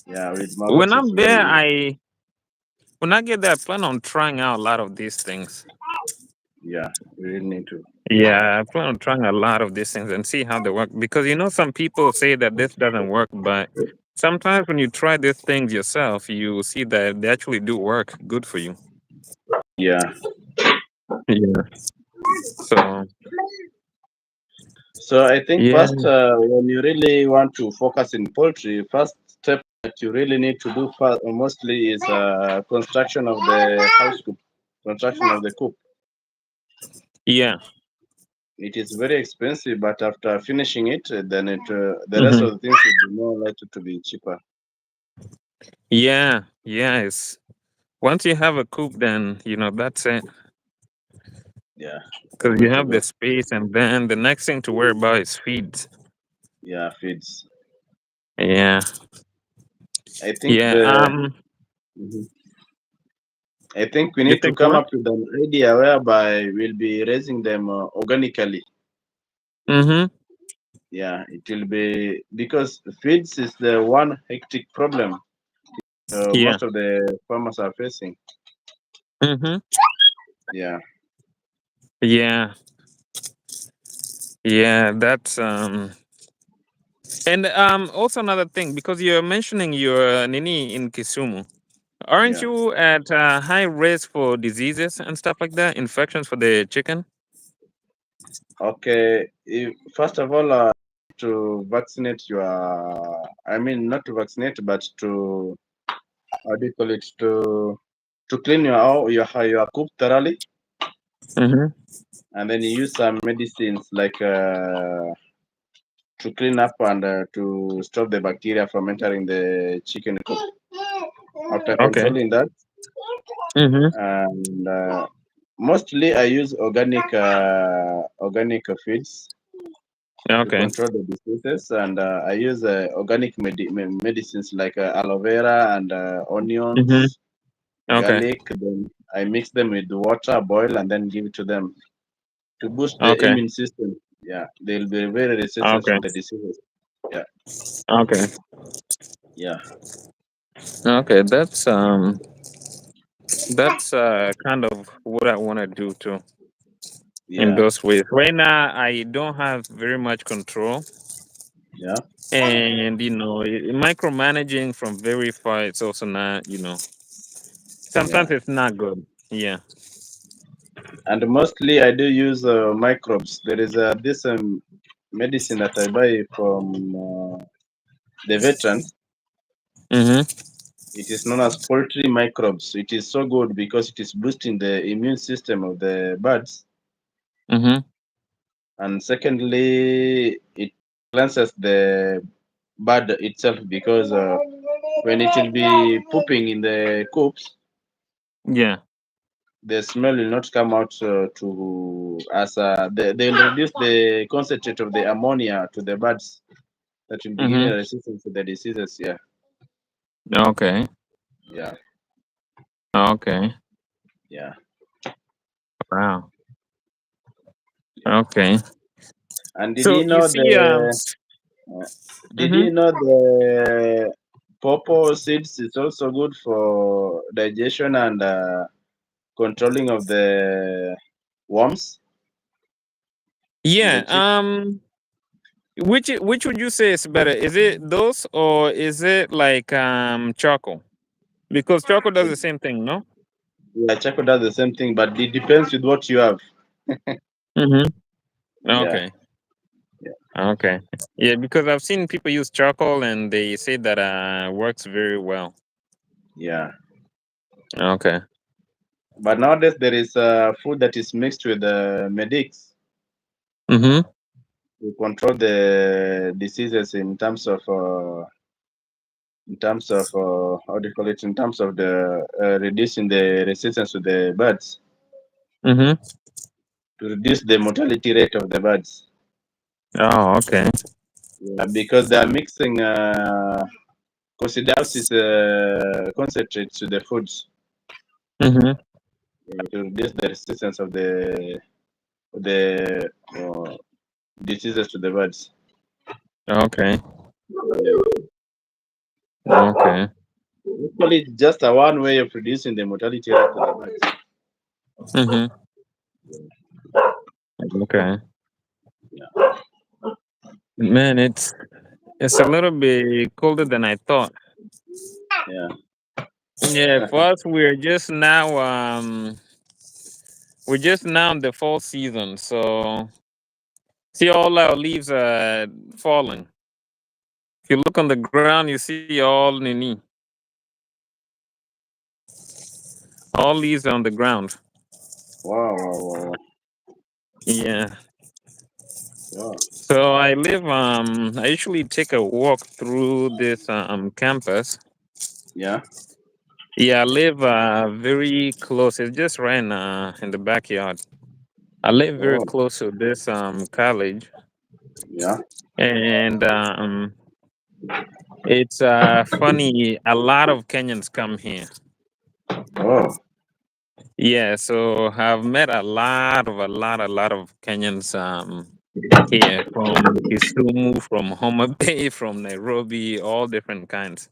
Speaker 2: Yeah, with
Speaker 1: When
Speaker 2: maggots, it's
Speaker 1: I'm
Speaker 2: very
Speaker 1: there,
Speaker 2: easy.
Speaker 1: when I get there, I plan on trying out a lot of these things.
Speaker 2: Yeah, you really need to.
Speaker 1: Yeah, I plan on trying a lot of these things and see how they work. Because some people say that this doesn't work, but sometimes when you try these things yourself, you see that they actually do work good for you.
Speaker 2: Yeah.
Speaker 1: Yeah. So
Speaker 2: So I think
Speaker 1: yeah.
Speaker 2: first, when you really want to focus in poultry, first step that you really need to do first, mostly is construction of the house coop, construction of the coop.
Speaker 1: Yeah.
Speaker 2: It is very expensive, but after finishing it, then the rest
Speaker 1: Hmm.
Speaker 2: of the things will be more likely to be cheaper.
Speaker 1: Yeah. Yeah. It's once you have a coop, then that's it.
Speaker 2: Yeah,
Speaker 1: Because you
Speaker 2: good to
Speaker 1: have the
Speaker 2: go.
Speaker 1: space, and then the next thing to worry about is feeds.
Speaker 2: Yeah, feeds.
Speaker 1: Yeah.
Speaker 2: I think
Speaker 1: Yeah.
Speaker 2: Mhm. I think we
Speaker 1: You
Speaker 2: need to
Speaker 1: think
Speaker 2: come
Speaker 1: what?
Speaker 2: up with an idea whereby we'll be raising them organically.
Speaker 1: Mm-hmm.
Speaker 2: Yeah, it will be because feeds is the one hectic problem
Speaker 1: Yeah.
Speaker 2: most of the farmers are facing.
Speaker 1: Mm-hmm.
Speaker 2: Yeah,
Speaker 1: Yeah. Yeah. That's And also another thing, because you're mentioning your Nini in Kisumu, aren't
Speaker 2: yeah.
Speaker 1: you at high risk for diseases and stuff like that, infections for the chicken?
Speaker 2: Okay. First of all, to vaccinate your, I mean, not to vaccinate, but to how do you call it? To clean your coop thoroughly,
Speaker 1: Mm-hmm.
Speaker 2: and then you use some medicines like to clean up and to stop the bacteria from entering the chicken coop. After
Speaker 1: Okay.
Speaker 2: controlling that,
Speaker 1: Mm-hmm.
Speaker 2: and mostly I use organic feeds to
Speaker 1: Okay.
Speaker 2: control the diseases, and I use organic medicines like aloe vera and
Speaker 1: Mm-hmm.
Speaker 2: onions,
Speaker 1: Okay.
Speaker 2: garlic. Then I mix them with water, boil, and then give it to them to boost the
Speaker 1: Okay.
Speaker 2: immune system. Yeah, they'll be very resistant
Speaker 1: Okay.
Speaker 2: to the diseases. Yeah,
Speaker 1: Okay.
Speaker 2: yeah,
Speaker 1: Okay. That's kind of what I want to do too in
Speaker 2: yeah,
Speaker 1: those ways. Right now, I don't have very much control,
Speaker 2: yeah,
Speaker 1: and micromanaging from very far, it's also not.
Speaker 2: yeah.
Speaker 1: Sometimes it's not good. Yeah.
Speaker 2: And mostly I do use microbes. There is this medicine that I buy from the veterans.
Speaker 1: Mm-hmm.
Speaker 2: It is known as poultry microbes. It is so good because it is boosting the immune system of the birds.
Speaker 1: Mm-hmm.
Speaker 2: And secondly, it cleanses the bird itself because when it will be pooping in the coops,
Speaker 1: Yeah.
Speaker 2: the smell will not come out to as they will reduce the concentrate of the ammonia to the birds that will be giving
Speaker 1: Mm-hmm.
Speaker 2: resistance to the diseases. Yeah,
Speaker 1: Okay.
Speaker 2: yeah,
Speaker 1: Okay.
Speaker 2: yeah.
Speaker 1: Wow. Okay.
Speaker 2: And
Speaker 1: So you see,
Speaker 2: uh, did
Speaker 1: mm-hmm.
Speaker 2: you know the pawpaw seeds is also good for digestion and controlling of the worms in the
Speaker 1: Yeah.
Speaker 2: chick?
Speaker 1: Which would you say is better? Is it those, or is it like charcoal? Because charcoal does the same thing, no?
Speaker 2: Yeah, charcoal does the same thing, but it depends with what you have.
Speaker 1: Mm-hmm.
Speaker 2: Yeah,
Speaker 1: Okay. Okay. Yeah, because I've seen people use charcoal and they say that works very well.
Speaker 2: Yeah.
Speaker 1: Okay.
Speaker 2: But nowadays there is food that is mixed with medics
Speaker 1: Mm-hmm.
Speaker 2: to control the diseases in terms of how do you call it, in terms of the reducing the resistance to the birds,
Speaker 1: Mm-hmm.
Speaker 2: to reduce the mortality rate of the birds.
Speaker 1: Oh, okay.
Speaker 2: Yeah, because they are mixing coccidiosis concentrates to the foods,
Speaker 1: Mm-hmm.
Speaker 2: to reduce the resistance of the diseases to the birds.
Speaker 1: Okay.
Speaker 2: Yeah.
Speaker 1: Okay.
Speaker 2: Actually, it's just a one way of reducing the mortality rate to the birds.
Speaker 1: Mm-hmm. Okay. Man, it's a little bit colder than I thought.
Speaker 2: Yeah.
Speaker 1: Yeah, for us we're just now in the fall season, so see all our leaves are falling. If you look on the ground, you see all nini, all leaves are on the ground.
Speaker 2: Wow, wow, wow, wow.
Speaker 1: Yeah.
Speaker 2: Wow.
Speaker 1: So I usually take a walk through this campus.
Speaker 2: Yeah.
Speaker 1: Yeah, I live very close. It's just right in the backyard. I live very
Speaker 2: Oh,
Speaker 1: close to this college,
Speaker 2: yeah.
Speaker 1: and it's funny. A lot of Kenyans come here.
Speaker 2: Oh,
Speaker 1: Yeah, so I've met a lot of Kenyans here from Kisumu, from Homa Bay, from Nairobi, all different kinds.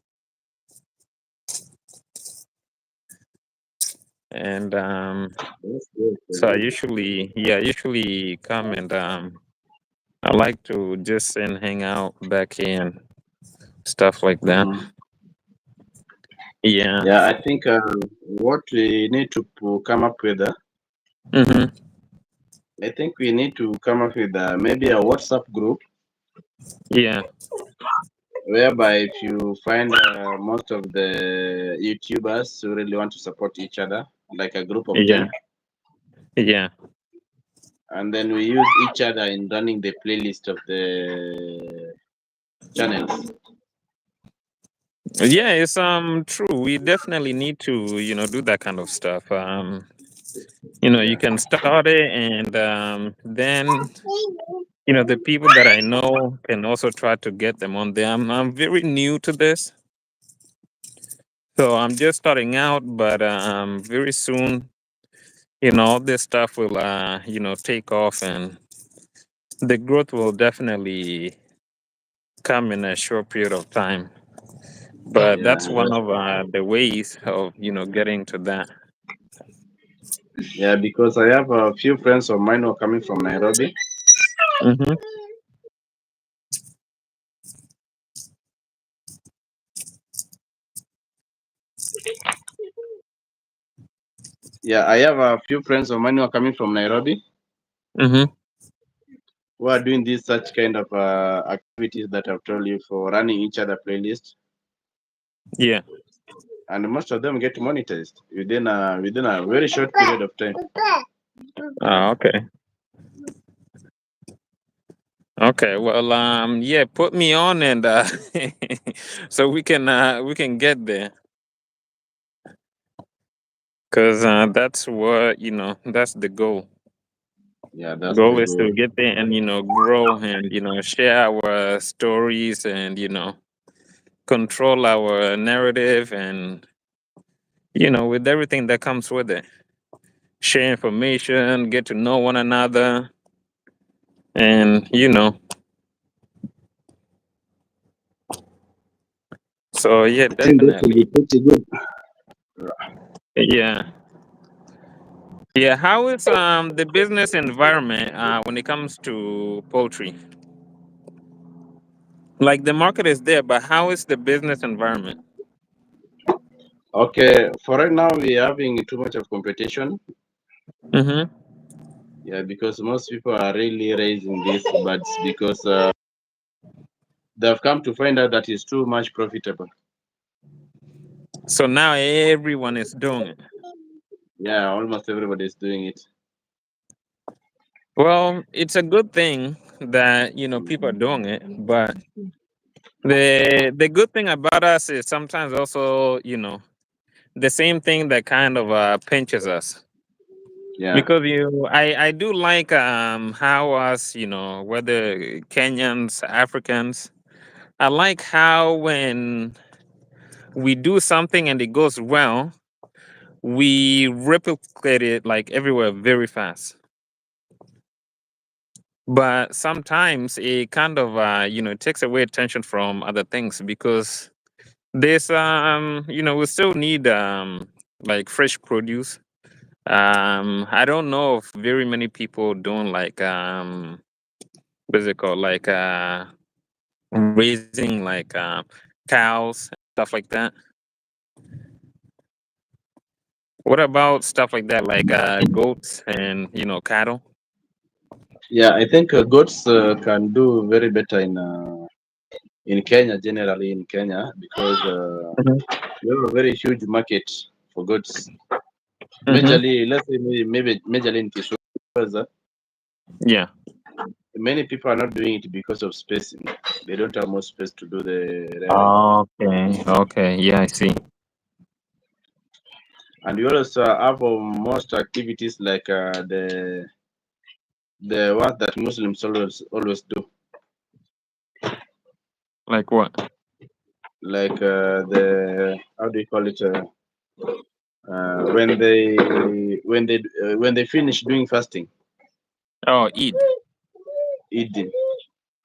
Speaker 1: And
Speaker 2: that's good.
Speaker 1: so I usually come and I like to just and hang out back here and stuff like that.
Speaker 2: Mm-hmm.
Speaker 1: Yeah.
Speaker 2: Yeah, I think what we need to come up with,
Speaker 1: Mm-hmm.
Speaker 2: I think we need to come up with maybe a WhatsApp group
Speaker 1: Yeah.
Speaker 2: whereby if you find most of the YouTubers who really want to support each other, like a group of them,
Speaker 1: Yeah. Yeah.
Speaker 2: and then we use each other in running the playlist of the channels.
Speaker 1: Yeah, it's true. We definitely need to, do that kind of stuff. You
Speaker 2: Yeah.
Speaker 1: can start it and then the people that I know can also try to get them on there. I'm very new to this. So I'm just starting out, but very soon, all this stuff will take off and the growth will definitely come in a short period of time. But
Speaker 2: Yeah,
Speaker 1: that's one of the ways of getting to that.
Speaker 2: yeah, because I have a few friends of mine who are coming from Nairobi.
Speaker 1: Hmm.
Speaker 2: Yeah, I have a few friends of mine who are coming from Nairobi
Speaker 1: Hmm.
Speaker 2: who are doing these such kind of activities that I've told you for running each other playlist,
Speaker 1: Yeah.
Speaker 2: and most of them get monetized within a very short period of time.
Speaker 1: Okay. Okay. Well, yeah, put me on and so we can get there because that's what that's the goal.
Speaker 2: Yeah, that's
Speaker 1: Goal
Speaker 2: the
Speaker 1: is
Speaker 2: goal.
Speaker 1: to get there and grow and share our stories and control our narrative and with everything that comes with it. Share information, get to know one another, and so yeah,
Speaker 2: I think that will
Speaker 1: definitely.
Speaker 2: be pretty good.
Speaker 1: Yeah. Yeah, how is the business environment when it comes to poultry? Like the market is there, but how is the business environment?
Speaker 2: Okay, for right now we're having too much of competition.
Speaker 1: Mm-hmm.
Speaker 2: Yeah, because most people are really raising these birds because they've come to find out that it's too much profitable.
Speaker 1: So now everyone is doing it.
Speaker 2: Yeah, almost everybody is doing it.
Speaker 1: Well, it's a good thing that people are doing it, but the good thing about us is sometimes also the same thing that kind of pinches us.
Speaker 2: Yeah.
Speaker 1: Because I do like how us, whether Kenyans, Africans, I like how when we do something and it goes well, we replicate it like everywhere very fast. But sometimes it kind of takes away attention from other things because there's we still need like fresh produce. I don't know of very many people doing like what's it called, like raising like cows, stuff like that. What about stuff like that, like goats and cattle?
Speaker 2: Yeah, I think goats can do very better in Kenya, generally in Kenya, because
Speaker 1: Hmm.
Speaker 2: we have a very huge market for goats.
Speaker 1: Hmm.
Speaker 2: Majorly, let's say maybe majorly in Kisumu, because
Speaker 1: Yeah.
Speaker 2: many people are not doing it because of spacing. They don't have more space to do the rearing.
Speaker 1: Okay. Okay. Yeah, I see.
Speaker 2: And we also have most activities like the what that Muslims always do,
Speaker 1: Like what?
Speaker 2: like the how do you call it when they finish doing fasting,
Speaker 1: Oh, Eid.
Speaker 2: eating.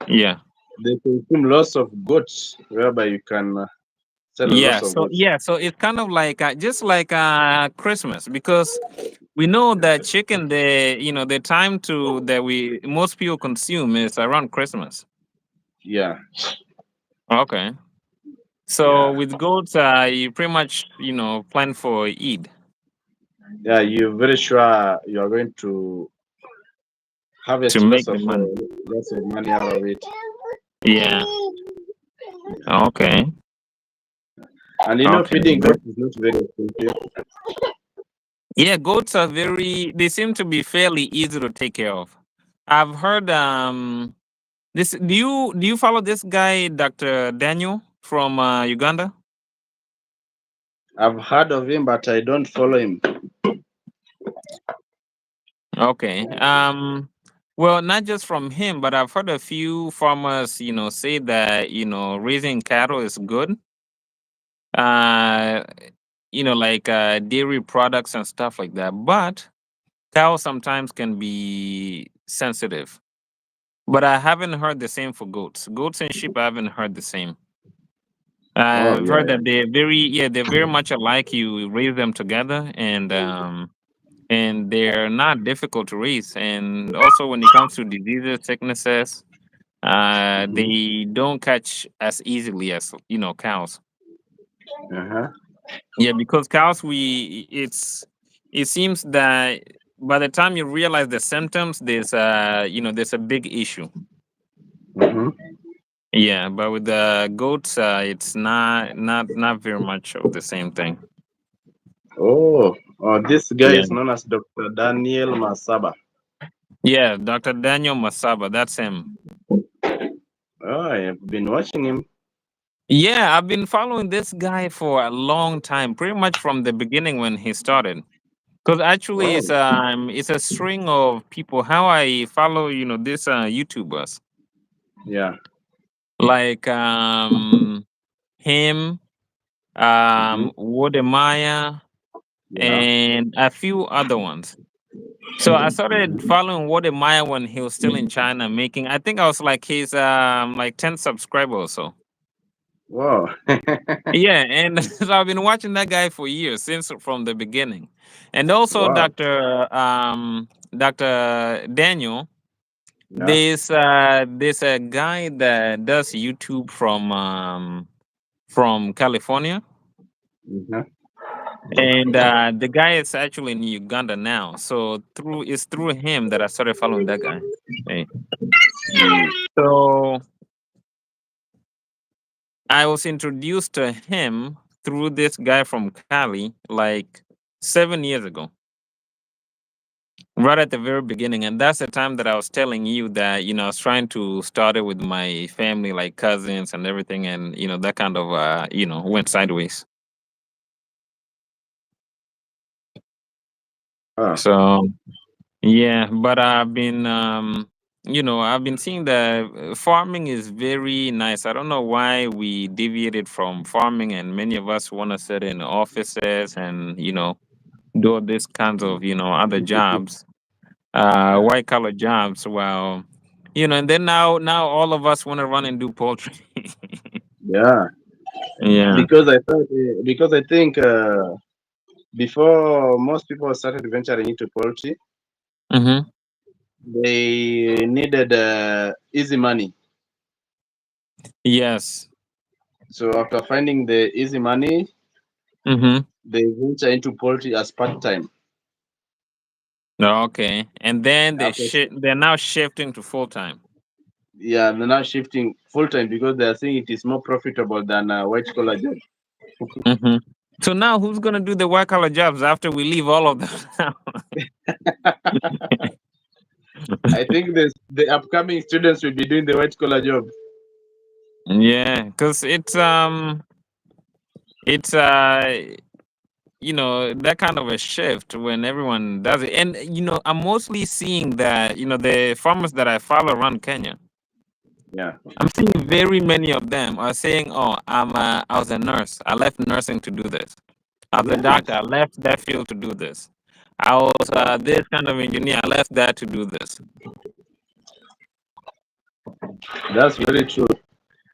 Speaker 1: Yeah.
Speaker 2: They consume lots of goats, whereby you can sell lots
Speaker 1: Yeah.
Speaker 2: of
Speaker 1: So
Speaker 2: goats.
Speaker 1: yeah. So it's kind of like just like Christmas, because we know that chicken, the time to that we most people consume is around Christmas.
Speaker 2: Yeah,
Speaker 1: Okay. So
Speaker 2: yeah,
Speaker 1: with goats, you pretty much plan for Eid
Speaker 2: yeah. You're very sure you are going to
Speaker 1: to
Speaker 2: harvest
Speaker 1: make the money.
Speaker 2: lots of money out of it.
Speaker 1: Yeah. Okay.
Speaker 2: And
Speaker 1: Okay.
Speaker 2: feeding goats is not very expensive.
Speaker 1: Yeah, goats are very. They seem to be fairly easy to take care of. I've heard this. Do you follow this guy, Dr. Daniel from Uganda?
Speaker 2: I've heard of him, but I don't follow him.
Speaker 1: Okay. Well, not just from him, but I've heard a few farmers, say that raising cattle is good. Uh, like dairy products and stuff like that. But cows sometimes can be sensitive. But I haven't heard the same for goats. Goats and sheep, I haven't heard the same.
Speaker 2: Oh
Speaker 1: I've
Speaker 2: yeah,
Speaker 1: heard that they're very much alike. You raise them together, and they're not difficult to raise. And also, when it comes to diseases, sicknesses,
Speaker 2: yeah.
Speaker 1: they don't catch as easily as cows.
Speaker 2: Uh-huh.
Speaker 1: Yeah, because cows, it seems that by the time you realize the symptoms, there's a big issue.
Speaker 2: Hmm.
Speaker 1: Yeah, but with the goats, it's not very much of the same thing.
Speaker 2: Oh, this guy
Speaker 1: Yeah,
Speaker 2: is known as Dr. Daniel Masaba.
Speaker 1: yeah, Dr. Daniel Masaba, that's him.
Speaker 2: Oh, I've been watching him.
Speaker 1: Yeah, I've been following this guy for a long time, pretty much from the beginning when he started. Because actually,
Speaker 2: Oh,
Speaker 1: it's a string of people. How I follow, this YouTubers
Speaker 2: yeah.
Speaker 1: like him,
Speaker 2: Hmm.
Speaker 1: Wodemaya,
Speaker 2: Yeah.
Speaker 1: and a few other ones. So I started
Speaker 2: Hmm.
Speaker 1: following Wodemaya when he was still in China, making. I think I was like his like 10 subscribers or so.
Speaker 2: Wow.
Speaker 1: Yeah, and so I've been watching that guy for years since from the beginning, and also
Speaker 2: Wow.
Speaker 1: Dr. Daniel.
Speaker 2: Yeah.
Speaker 1: There's a guy that does YouTube from California.
Speaker 2: Hmm.
Speaker 1: And the guy is actually in Uganda now. So it's through him that I started following that guy. Hey. So I was introduced to him through this guy from Cali like 7 years ago, right at the very beginning. And that's the time that I was telling you that, I was trying to start it with my family, like cousins and everything. And, that kind of, went sideways.
Speaker 2: Ah,
Speaker 1: So, yeah, but I've been seeing that farming is very nice. I don't know why we deviated from farming, and many of us want to sit in offices and do all these kinds of other jobs,
Speaker 2: yeah,
Speaker 1: white collar jobs. Well, and then now all of us want to run and do poultry.
Speaker 2: yeah.
Speaker 1: Yeah.
Speaker 2: Because I think before most people started venturing into poultry,
Speaker 1: Mm-hmm.
Speaker 2: they needed easy money.
Speaker 1: Yes.
Speaker 2: So after finding the easy money,
Speaker 1: Mm-hmm.
Speaker 2: they venture into poultry as part time.
Speaker 1: Okay. And then
Speaker 2: After
Speaker 1: they're now shifting to full time.
Speaker 2: Yeah, they're now shifting full time because they are saying it is more profitable than white collar job.
Speaker 1: Mm-hmm. So now who's gonna do the white collar jobs after we leave all of them?
Speaker 2: I think the upcoming students will be doing the white collar job.
Speaker 1: Yeah, because it's that kind of a shift when everyone does it. And I'm mostly seeing that the farmers that I follow around Kenya,
Speaker 2: Yeah,
Speaker 1: I'm seeing very many of them are saying, oh, I was a nurse, I left nursing to do this. I was a
Speaker 2: yeah,
Speaker 1: doctor, I left that field to do this. I was this kind of engineer, I left that to do this.
Speaker 2: that's very true.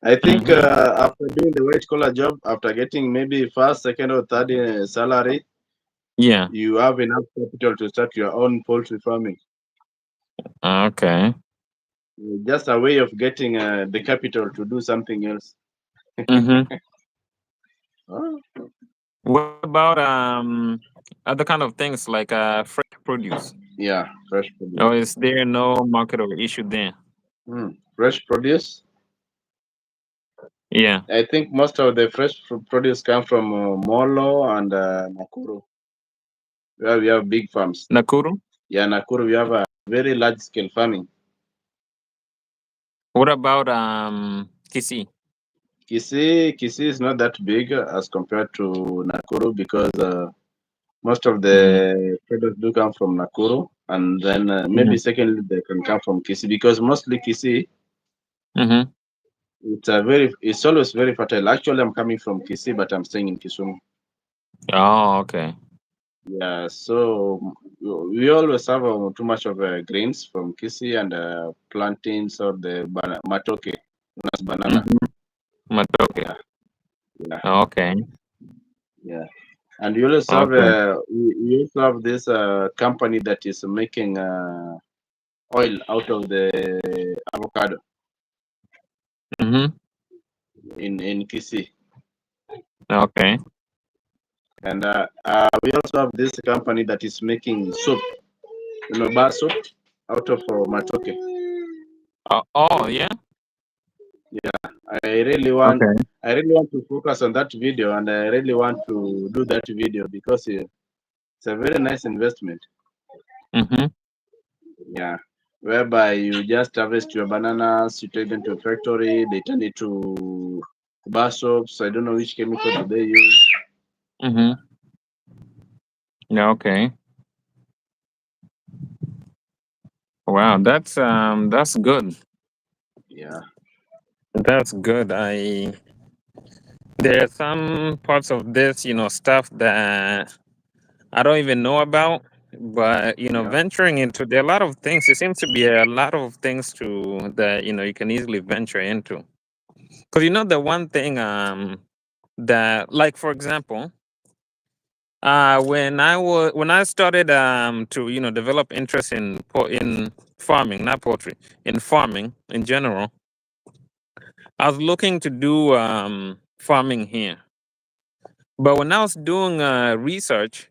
Speaker 2: I think
Speaker 1: Hmm.
Speaker 2: after doing the white collar job, after getting maybe first, second, or third salary,
Speaker 1: Yeah.
Speaker 2: you have enough capital to start your own poultry farming.
Speaker 1: Okay.
Speaker 2: Just a way of getting the capital to do something else.
Speaker 1: Hmm.
Speaker 2: Oh,
Speaker 1: What about other kind of things like fresh produce?
Speaker 2: yeah, fresh produce.
Speaker 1: Or is there no market or issue there?
Speaker 2: Fresh produce.
Speaker 1: Yeah.
Speaker 2: I think most of the fresh produce come from Molo and Nakuru, where we have big farms.
Speaker 1: Nakuru?
Speaker 2: Yeah, Nakuru, we have a very large scale farming.
Speaker 1: What about Kisii?
Speaker 2: Kisii is not that big as compared to Nakuru because most of
Speaker 1: Mm.
Speaker 2: the products do come from Nakuru, and then maybe
Speaker 1: Mm-hmm.
Speaker 2: secondly they can come from Kisii because mostly Kisii
Speaker 1: Mm-hmm.
Speaker 2: it's always very fertile. Actually, I'm coming from Kisii, but I'm staying in Kisumu.
Speaker 1: Oh, okay.
Speaker 2: Yeah, so we always have too much of grains from Kisii and plantains or the matoke, known as banana.
Speaker 1: Mm-hmm. Matoke.
Speaker 2: Yeah, yeah,
Speaker 1: Okay.
Speaker 2: yeah. And we also have
Speaker 1: Okay.
Speaker 2: we also have this company that is making oil out of the avocado
Speaker 1: Mm-hmm.
Speaker 2: in Kisii.
Speaker 1: Okay.
Speaker 2: And we also have this company that is making soup, bar soup out of matoke.
Speaker 1: Oh, yeah.
Speaker 2: Yeah, I really want
Speaker 1: Okay.
Speaker 2: I really want to focus on that video, and I really want to do that video because it's a very nice investment.
Speaker 1: Mm-hmm.
Speaker 2: Yeah, whereby you just harvest your bananas, you take them to a factory, they turn it to bar soaps. I don't know which chemical do they use.
Speaker 1: Mm-hmm. Yeah. Okay. Wow. That's good.
Speaker 2: Yeah,
Speaker 1: That's good. There are some parts of this stuff that I don't even know about. But
Speaker 2: yeah,
Speaker 1: venturing into there are a lot of things. It seems to be a lot of things to that you can easily venture into. Because the one thing that, like, for example, when I started to develop interest in farming, not poultry, in farming in general, I was looking to do farming here. But when I was doing research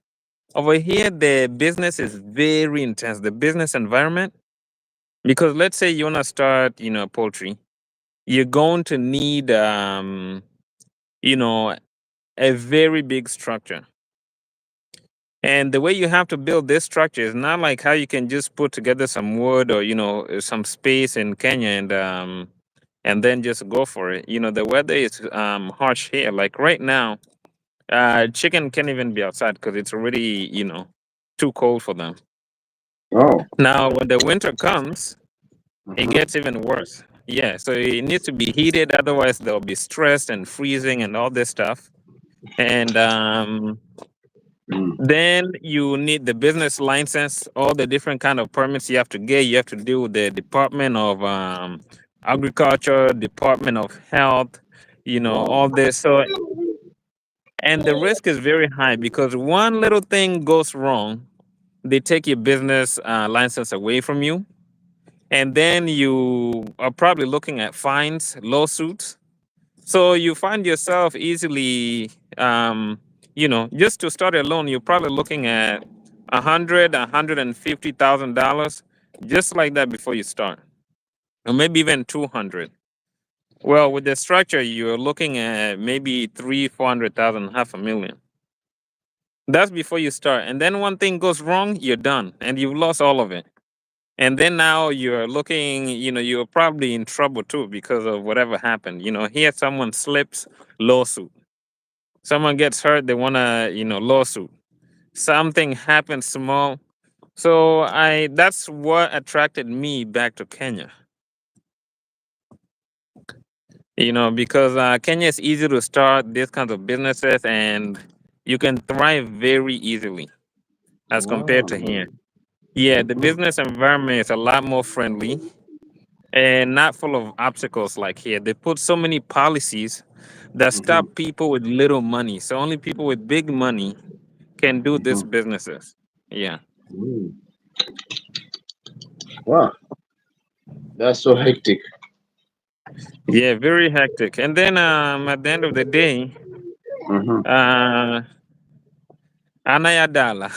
Speaker 1: over here, the business is very intense. The business environment, because let's say you want to start, poultry, you're going to need, you know, a very big structure. And the way you have to build this structure is not like how you can just put together some wood or some space in Kenya and then just go for it. The weather is harsh here. Like right now, chicken can't even be outside because it's already too cold for them.
Speaker 2: Oh.
Speaker 1: Now when the winter comes, it
Speaker 2: Mhm.
Speaker 1: gets even worse. Yeah, so it needs to be heated, otherwise they'll be stressed and freezing and all this stuff. And
Speaker 2: Mm.
Speaker 1: then you need the business license, all the different kind of permits you have to get. You have to deal with the Department of Agriculture, Department of Health,
Speaker 2: Wow.
Speaker 1: all this. So, and the risk is very high because one little thing goes wrong, they take your business license away from you. And then you are probably looking at fines, lawsuits. So you find yourself easily, just to start a loan, you're probably looking at $150,000, just like that before you start, or maybe even 200. Well, with the structure, you're looking at maybe 400,000, half a million. That's before you start, and then one thing goes wrong, you're done, and you've lost all of it. And then now you're looking, you're probably in trouble too because of whatever happened. Here someone slips, lawsuit. Someone gets hurt, they want to, lawsuit. Something happens small. So that's what attracted me back to Kenya. Because Kenya is easy to start these kinds of businesses and you can thrive very easily as compared to
Speaker 2: Wow.
Speaker 1: here. Yeah, the
Speaker 2: Mhm.
Speaker 1: business environment is a lot more friendly and not full of obstacles like here. They put so many policies that
Speaker 2: Mhm.
Speaker 1: stop people with little money. So only people with big money can do these
Speaker 2: Mhm.
Speaker 1: businesses. Yeah.
Speaker 2: Mm. Wow, that's so hectic.
Speaker 1: Yeah, very hectic. And then at the end of the day,
Speaker 2: Mhm.
Speaker 1: uh Anayadala.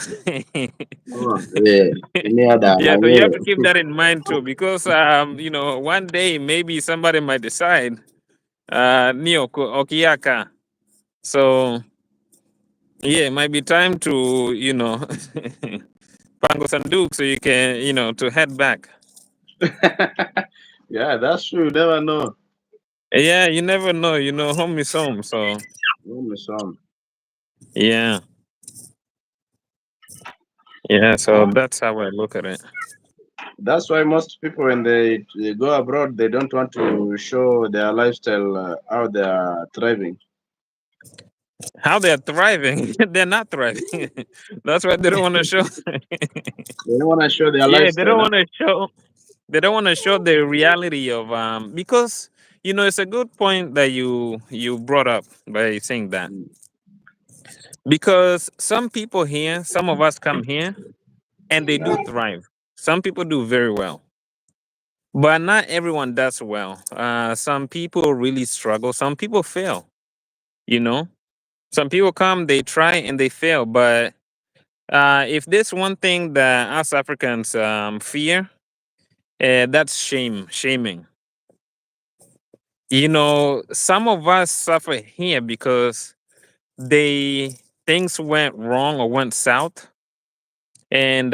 Speaker 2: Oh, yeah. Any other?
Speaker 1: Yeah, so you have to keep
Speaker 2: Yeah.
Speaker 1: that in mind too, because one day maybe somebody might decide Okiaka. So yeah, it might be time to, Pango Sanduk so you can, to head back.
Speaker 2: Yeah, that's true. Never know.
Speaker 1: Yeah, you never know, home is home. So
Speaker 2: Oh, my son.
Speaker 1: yeah. Yeah, so
Speaker 2: Wow.
Speaker 1: that's how I look at it.
Speaker 2: That's why most people, when they go abroad, they don't want to show their lifestyle, how they are thriving.
Speaker 1: How they're thriving, they're not thriving. That's why they don't want to show.
Speaker 2: They don't want to show their
Speaker 1: Yeah, they don't
Speaker 2: lifestyle. Huh?
Speaker 1: want to show. They don't want to show the reality of because it's a good point that you brought up by saying that,
Speaker 2: Mm.
Speaker 1: because some people here, some of us come here and they do thrive. Some people do very well, but not everyone does well. Some people really struggle. Some people fail. You know, some people come, they try and they fail. But if there's one thing that us Africans fear, that's shaming. Some of us suffer here because they things went wrong or went south, and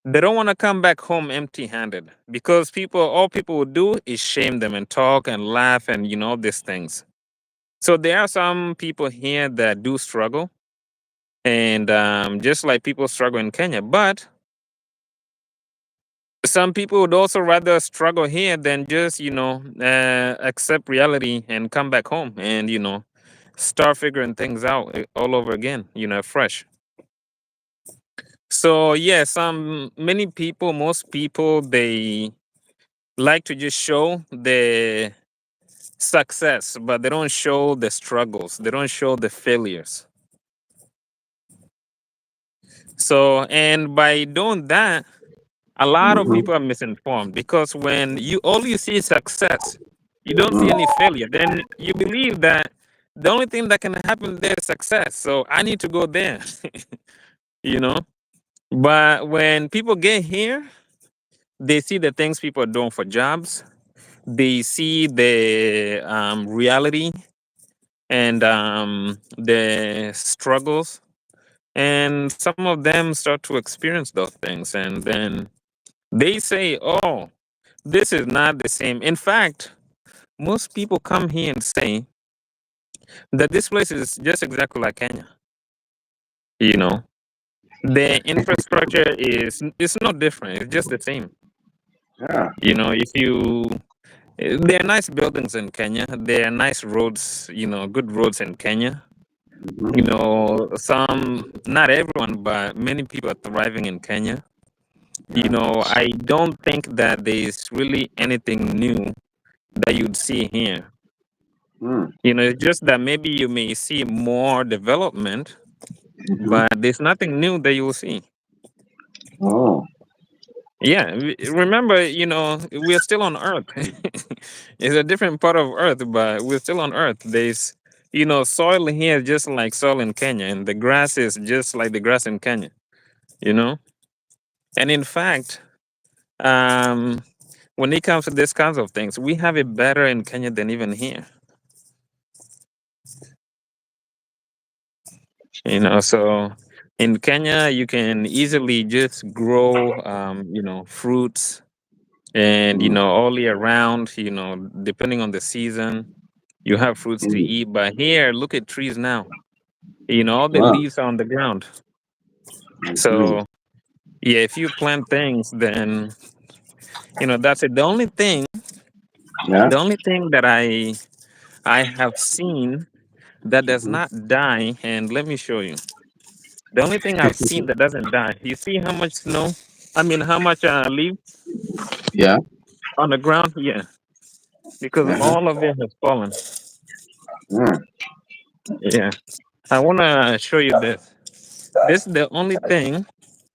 Speaker 1: they don't want to come back home empty-handed because all people would do is shame them and talk and laugh and these things. So there are some people here that do struggle, and just like people struggle in Kenya, but some people would also rather struggle here than just accept reality and come back home and start figuring things out all over again, fresh. So yeah, most people, they like to just show the success, but they don't show the struggles, they don't show the failures. So, and by doing that, a lot of
Speaker 2: Mhm.
Speaker 1: people are misinformed because when you see success, you don't see
Speaker 2: Mm.
Speaker 1: any failure, then you believe that the only thing that can happen there is success. So I need to go there, you know. But when people get here, they see the things people are doing for jobs. They see the reality and the struggles, and some of them start to experience those things, and then they say, "Oh, this is not the same." In fact, most people come here and say that this place is just exactly like Kenya. You know, the infrastructure is it's not different. It's just the same.
Speaker 2: Yeah.
Speaker 1: You know, if you there are nice buildings in Kenya. There are nice roads. You know, good roads in Kenya. You
Speaker 2: Mhm.
Speaker 1: know, some not everyone, but many people are thriving in Kenya. You
Speaker 2: Yeah.
Speaker 1: know, I don't think that there's really anything new that you'd see here.
Speaker 2: Mm.
Speaker 1: You know, it's just that maybe you may see more development,
Speaker 2: Mhm.
Speaker 1: but there's nothing new that you'll see.
Speaker 2: Oh.
Speaker 1: Yeah, remember, you know, we're still on Earth. It's a different part of Earth, but we're still on Earth. There's, you know, soil here is just like soil in Kenya, and the grass is just like the grass in Kenya. You know, and in fact, um, when it comes to these kinds of things, we have it better in Kenya than even here. You know, so in Kenya, you can easily just grow, you know, fruits and, you
Speaker 2: Mm.
Speaker 1: know, all year round, you know, depending on the season, you have fruits to
Speaker 2: Mm.
Speaker 1: eat. But here, look at trees now. You know, all the
Speaker 2: Wow.
Speaker 1: leaves are on the ground.
Speaker 2: Mhm.
Speaker 1: So, yeah, if you plant things, then, you know, that's it.
Speaker 2: Yeah.
Speaker 1: The only thing that I have seen that does
Speaker 2: Mhm.
Speaker 1: not die, and let me show you. The only thing I've seen that doesn't die. You see how much snow? I mean, how much leaf
Speaker 2: Yeah.
Speaker 1: on the ground? Yeah, because
Speaker 2: Uh-huh.
Speaker 1: all of it has fallen.
Speaker 2: Mm.
Speaker 1: Yeah, I want to show you this. This is the only thing.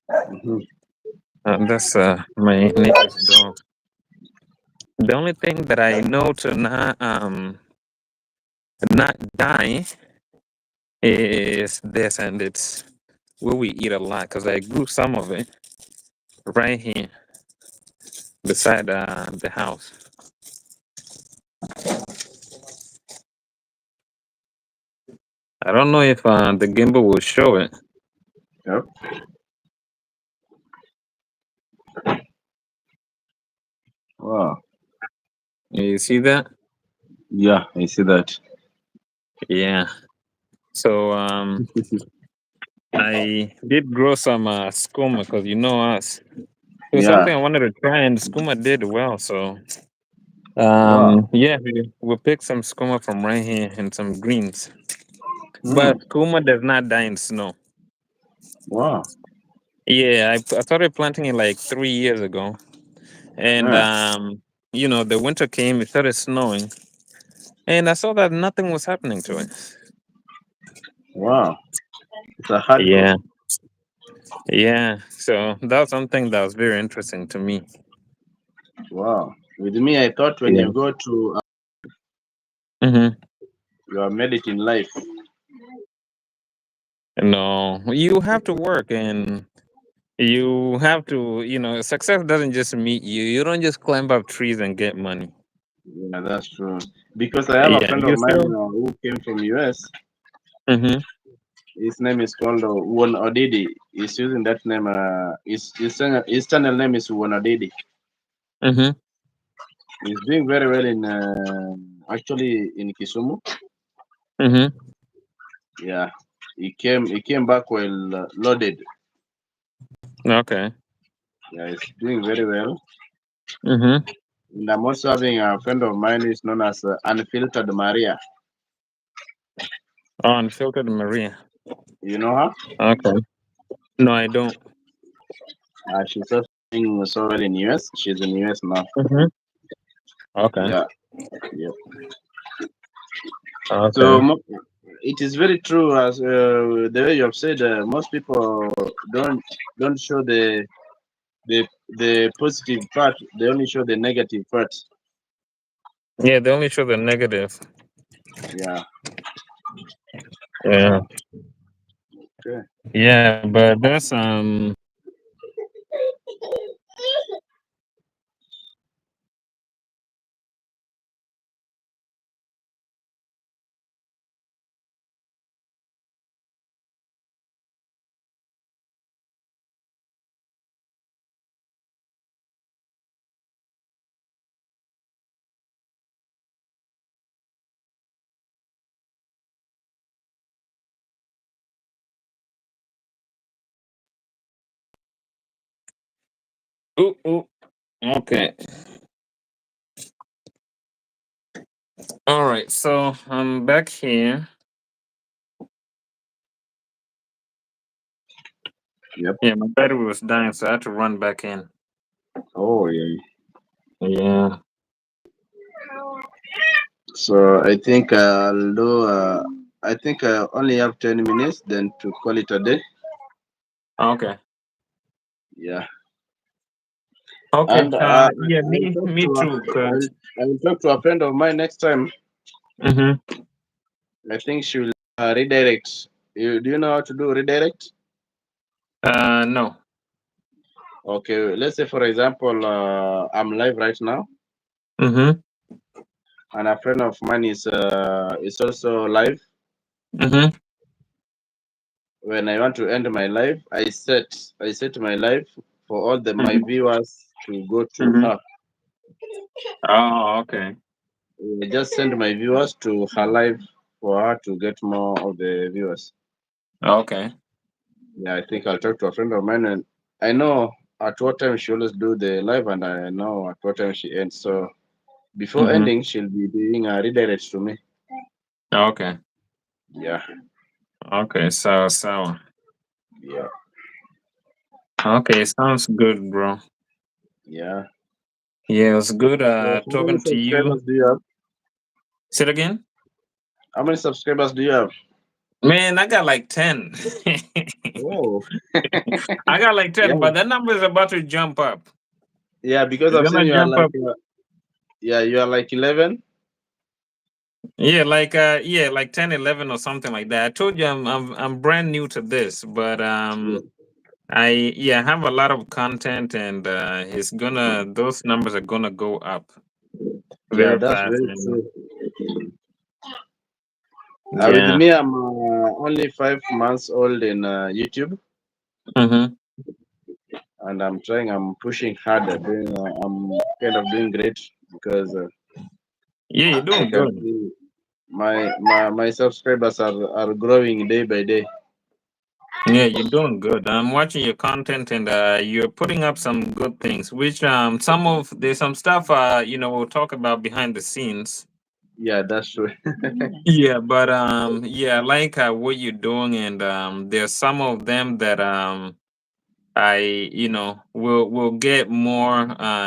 Speaker 2: Mhm.
Speaker 1: That's my neighbor's dog. The only thing that I know to not die is this, and it's where we eat a lot because I grew some of it right here beside the house. I don't know if the gimbal will show it.
Speaker 2: Yep. Wow.
Speaker 1: You see that?
Speaker 2: Yeah, I see that.
Speaker 1: Yeah. So I did grow some skooma because you know us. It was
Speaker 2: Yeah.
Speaker 1: something I wanted to try, and skooma did well. So
Speaker 2: Wow.
Speaker 1: yeah, we picked some skooma from right here and some greens.
Speaker 2: Mm.
Speaker 1: But skooma does not die in snow.
Speaker 2: Wow.
Speaker 1: Yeah, I started planting it like 3 years ago, and
Speaker 2: Yeah.
Speaker 1: you know, the winter came, it started snowing, and I saw that nothing was happening to it.
Speaker 2: Wow. It's a hard grow.
Speaker 1: Yeah, yeah. So that was something that was very interesting to me.
Speaker 2: Wow. With me, I thought when
Speaker 1: Yeah.
Speaker 2: you go to,
Speaker 1: Hmm.
Speaker 2: you are made it in life.
Speaker 1: No, you have to work and you have to, you know, success doesn't just meet you. You don't just climb up trees and get money.
Speaker 2: Yeah, that's true. Because I have a
Speaker 1: Yeah,
Speaker 2: friend of
Speaker 1: you
Speaker 2: mine
Speaker 1: still.
Speaker 2: who came from US.
Speaker 1: Mm-hmm.
Speaker 2: His name is called Won Odidi. He's using that name. His channel name is Won Odidi.
Speaker 1: Mm-hmm.
Speaker 2: He's doing very well in actually in Kisumu.
Speaker 1: Mm-hmm.
Speaker 2: Yeah, he came back well loaded.
Speaker 1: Okay.
Speaker 2: Yeah, he's doing very well.
Speaker 1: Mm-hmm.
Speaker 2: And I'm also having a friend of mine who is known as Unfiltered Maria.
Speaker 1: Oh, Unfiltered Maria.
Speaker 2: You know her?
Speaker 1: Okay. No, I don't.
Speaker 2: She's also doing so well in US. She's in US now.
Speaker 1: Mm-hmm. Okay.
Speaker 2: Yeah, yeah. So
Speaker 1: Okay.
Speaker 2: it is very true as the way you have said. Most people don't don't show the positive part. They only show the negative part.
Speaker 1: Yeah, they only show the negative.
Speaker 2: Yeah.
Speaker 1: Yeah.
Speaker 2: Okay.
Speaker 1: Yeah, but that's ooh, ooh. Okay. All right. So I'm back here.
Speaker 2: Yep.
Speaker 1: Yeah, my battery was dying, so I had to run back in.
Speaker 2: Oh yeah.
Speaker 1: Yeah.
Speaker 2: So I think I'll do. I think I only have 10 minutes, then to call it a day.
Speaker 1: Okay.
Speaker 2: Yeah.
Speaker 1: Okay.
Speaker 2: And
Speaker 1: Yeah,
Speaker 2: I'll talk
Speaker 1: me
Speaker 2: to
Speaker 1: too. Cause.
Speaker 2: I'll talk to a friend of mine next time.
Speaker 1: Mm-hmm.
Speaker 2: I think she will redirect. Do you know how to do redirect?
Speaker 1: No.
Speaker 2: Okay, let's say for example, I'm live right now,
Speaker 1: Mm-hmm.
Speaker 2: and a friend of mine is also live.
Speaker 1: Mm-hmm.
Speaker 2: When I want to end my live, I set my live for all my
Speaker 1: Mm-hmm.
Speaker 2: viewers to go to
Speaker 1: Mm-hmm.
Speaker 2: her.
Speaker 1: Oh, okay.
Speaker 2: I just send my viewers to her live for her to get more of the viewers.
Speaker 1: Okay.
Speaker 2: Yeah, I think I'll talk to a friend of mine, and I know at what time she always do the live, and I know at what time she ends. So before
Speaker 1: Mm-hmm.
Speaker 2: ending, she'll be doing a redirect to me.
Speaker 1: Okay.
Speaker 2: Yeah,
Speaker 1: Okay. So.
Speaker 2: yeah,
Speaker 1: Okay. Sounds good, bro.
Speaker 2: yeah.
Speaker 1: Yeah, it was good
Speaker 2: So how many
Speaker 1: talking to you.
Speaker 2: subscribers do you have?
Speaker 1: Say it again.
Speaker 2: How many subscribers do you have?
Speaker 1: Man, I got like 10.
Speaker 2: Oh,
Speaker 1: I got like
Speaker 2: yeah,
Speaker 1: 10, but that number is about to jump up.
Speaker 2: yeah. Because
Speaker 1: It's
Speaker 2: I've seen
Speaker 1: gonna
Speaker 2: you are
Speaker 1: jump
Speaker 2: like,
Speaker 1: up.
Speaker 2: yeah, you are like 11.
Speaker 1: Yeah, like 10, 11, or something like that. I told you I'm brand new to this, but
Speaker 2: Yeah,
Speaker 1: I have a lot of content, and it's gonna those numbers are gonna go up
Speaker 2: yeah,
Speaker 1: very
Speaker 2: that's
Speaker 1: fast.
Speaker 2: very
Speaker 1: And
Speaker 2: true. With
Speaker 1: yeah.
Speaker 2: me, I'm only 5 months old in YouTube,
Speaker 1: Mm-hmm.
Speaker 2: and I'm pushing harder. I'm kind of doing great because
Speaker 1: Yeah, you're
Speaker 2: I
Speaker 1: doing
Speaker 2: can
Speaker 1: good.
Speaker 2: see my subscribers are growing day by day.
Speaker 1: Yeah, you're doing good. I'm watching your content, and you're putting up some good things. Which there's some stuff we'll talk about behind the scenes.
Speaker 2: Yeah, that's true.
Speaker 1: Yeah, but yeah, I like what you're doing, and there's some of them that I will get more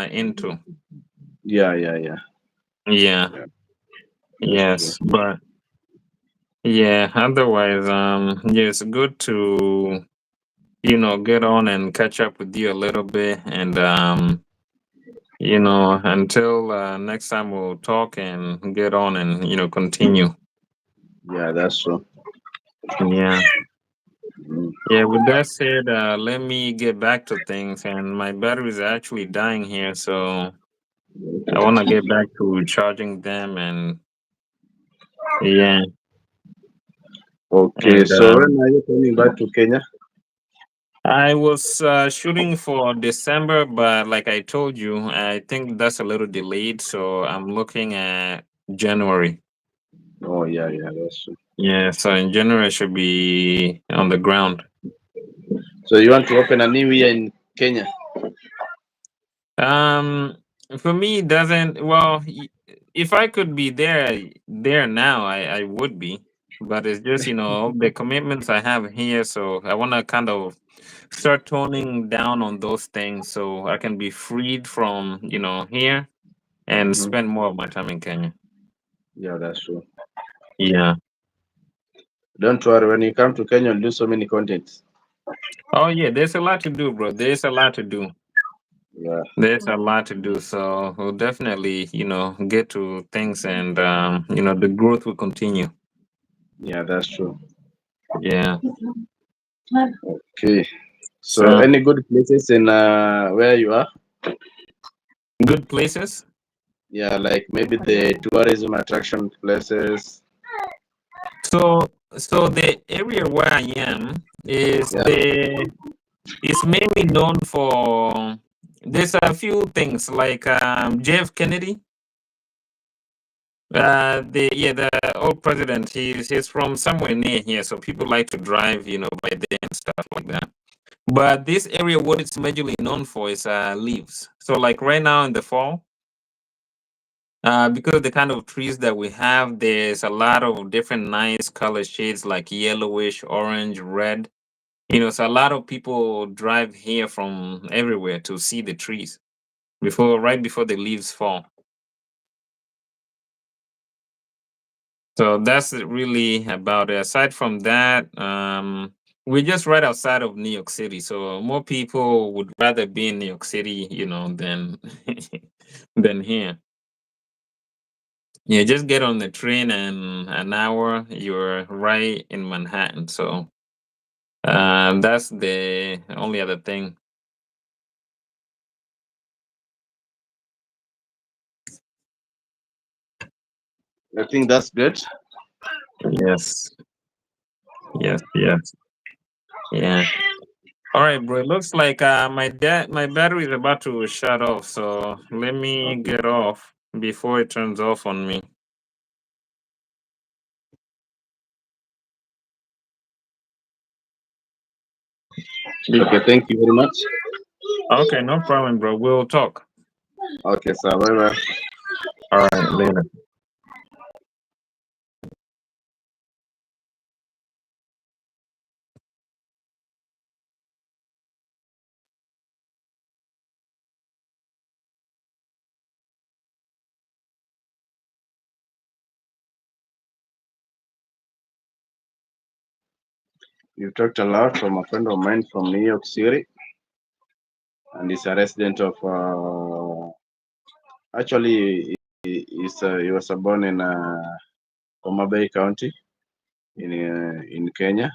Speaker 1: into.
Speaker 2: Yeah, yeah, yeah,
Speaker 1: Yeah,
Speaker 2: yeah. That's true.
Speaker 1: yes, but yeah. Otherwise, yeah, it's good to get on and catch up with you a little bit, and until next time we'll talk and get on and continue.
Speaker 2: Yeah, that's true.
Speaker 1: Yeah.
Speaker 2: Mm.
Speaker 1: Yeah, with that said, let me get back to things, and my battery is actually dying here, so I want to get back to charging them, and yeah,
Speaker 2: Okay,
Speaker 1: and
Speaker 2: so when are you coming back to Kenya?
Speaker 1: I was shooting for December, but like I told you, I think that's a little delayed, so I'm looking at January.
Speaker 2: Oh, yeah, yeah, that's true.
Speaker 1: Yeah, so in January I should be on the ground.
Speaker 2: So you want to open a new year in Kenya?
Speaker 1: Um, for me, it doesn't. Well, if I could be there now, I would be. But it's just the commitments I have here, so I want to kind of start toning down on those things, so I can be freed from here and
Speaker 2: Hmm.
Speaker 1: spend more of my time in Kenya.
Speaker 2: Yeah, that's true.
Speaker 1: Yeah.
Speaker 2: Don't worry, when you come to Kenya, you'll do so many contents.
Speaker 1: Oh yeah, there's a lot to do, bro. There's a lot to do.
Speaker 2: Yeah,
Speaker 1: There's a lot to do. So we'll definitely get to things, and the growth will continue.
Speaker 2: Yeah, that's true.
Speaker 1: Yeah.
Speaker 2: Okay. So,
Speaker 1: So
Speaker 2: any good places in where you are?
Speaker 1: good places.
Speaker 2: Yeah, like maybe the tourism attraction places.
Speaker 1: So so the area where I am
Speaker 2: Yeah.
Speaker 1: is mainly known for there's a few things like JF Kennedy. The old president, he's from somewhere near here, so people like to drive, by there and stuff like that. But this area, what it's majorly known for is leaves. So like right now in the fall, because of the kind of trees that we have, there's a lot of different nice color shades like yellowish, orange, red. So a lot of people drive here from everywhere to see the trees right before the leaves fall. So that's really about it. Aside from that, we're just right outside of New York City. So more people would rather be in New York City, than than here. Yeah, just get on the train and an hour, you're right in Manhattan. So that's the only other thing.
Speaker 2: I think that's good.
Speaker 1: Yes, yes, yes, yeah. All right, bro. It looks like my battery is about to shut off. So let me
Speaker 2: Okay.
Speaker 1: get off before it turns off on me.
Speaker 2: Okay. Thank you very much.
Speaker 1: Okay, no problem, bro. We'll talk.
Speaker 2: Okay, sir. Bye bye.
Speaker 1: All right, later.
Speaker 2: You talked a lot from a friend of mine from New York City, and he's a resident of. Actually, he was born in Homa Bay County in Kenya.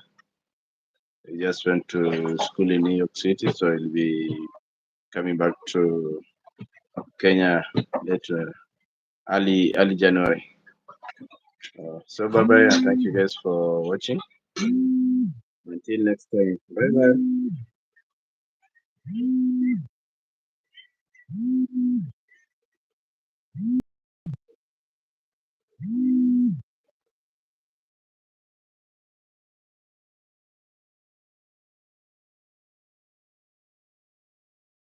Speaker 2: He just went to school in New York City, so he'll be coming back to Kenya later, early January. So bye bye, and thank you guys for watching. Until next time, bye bye.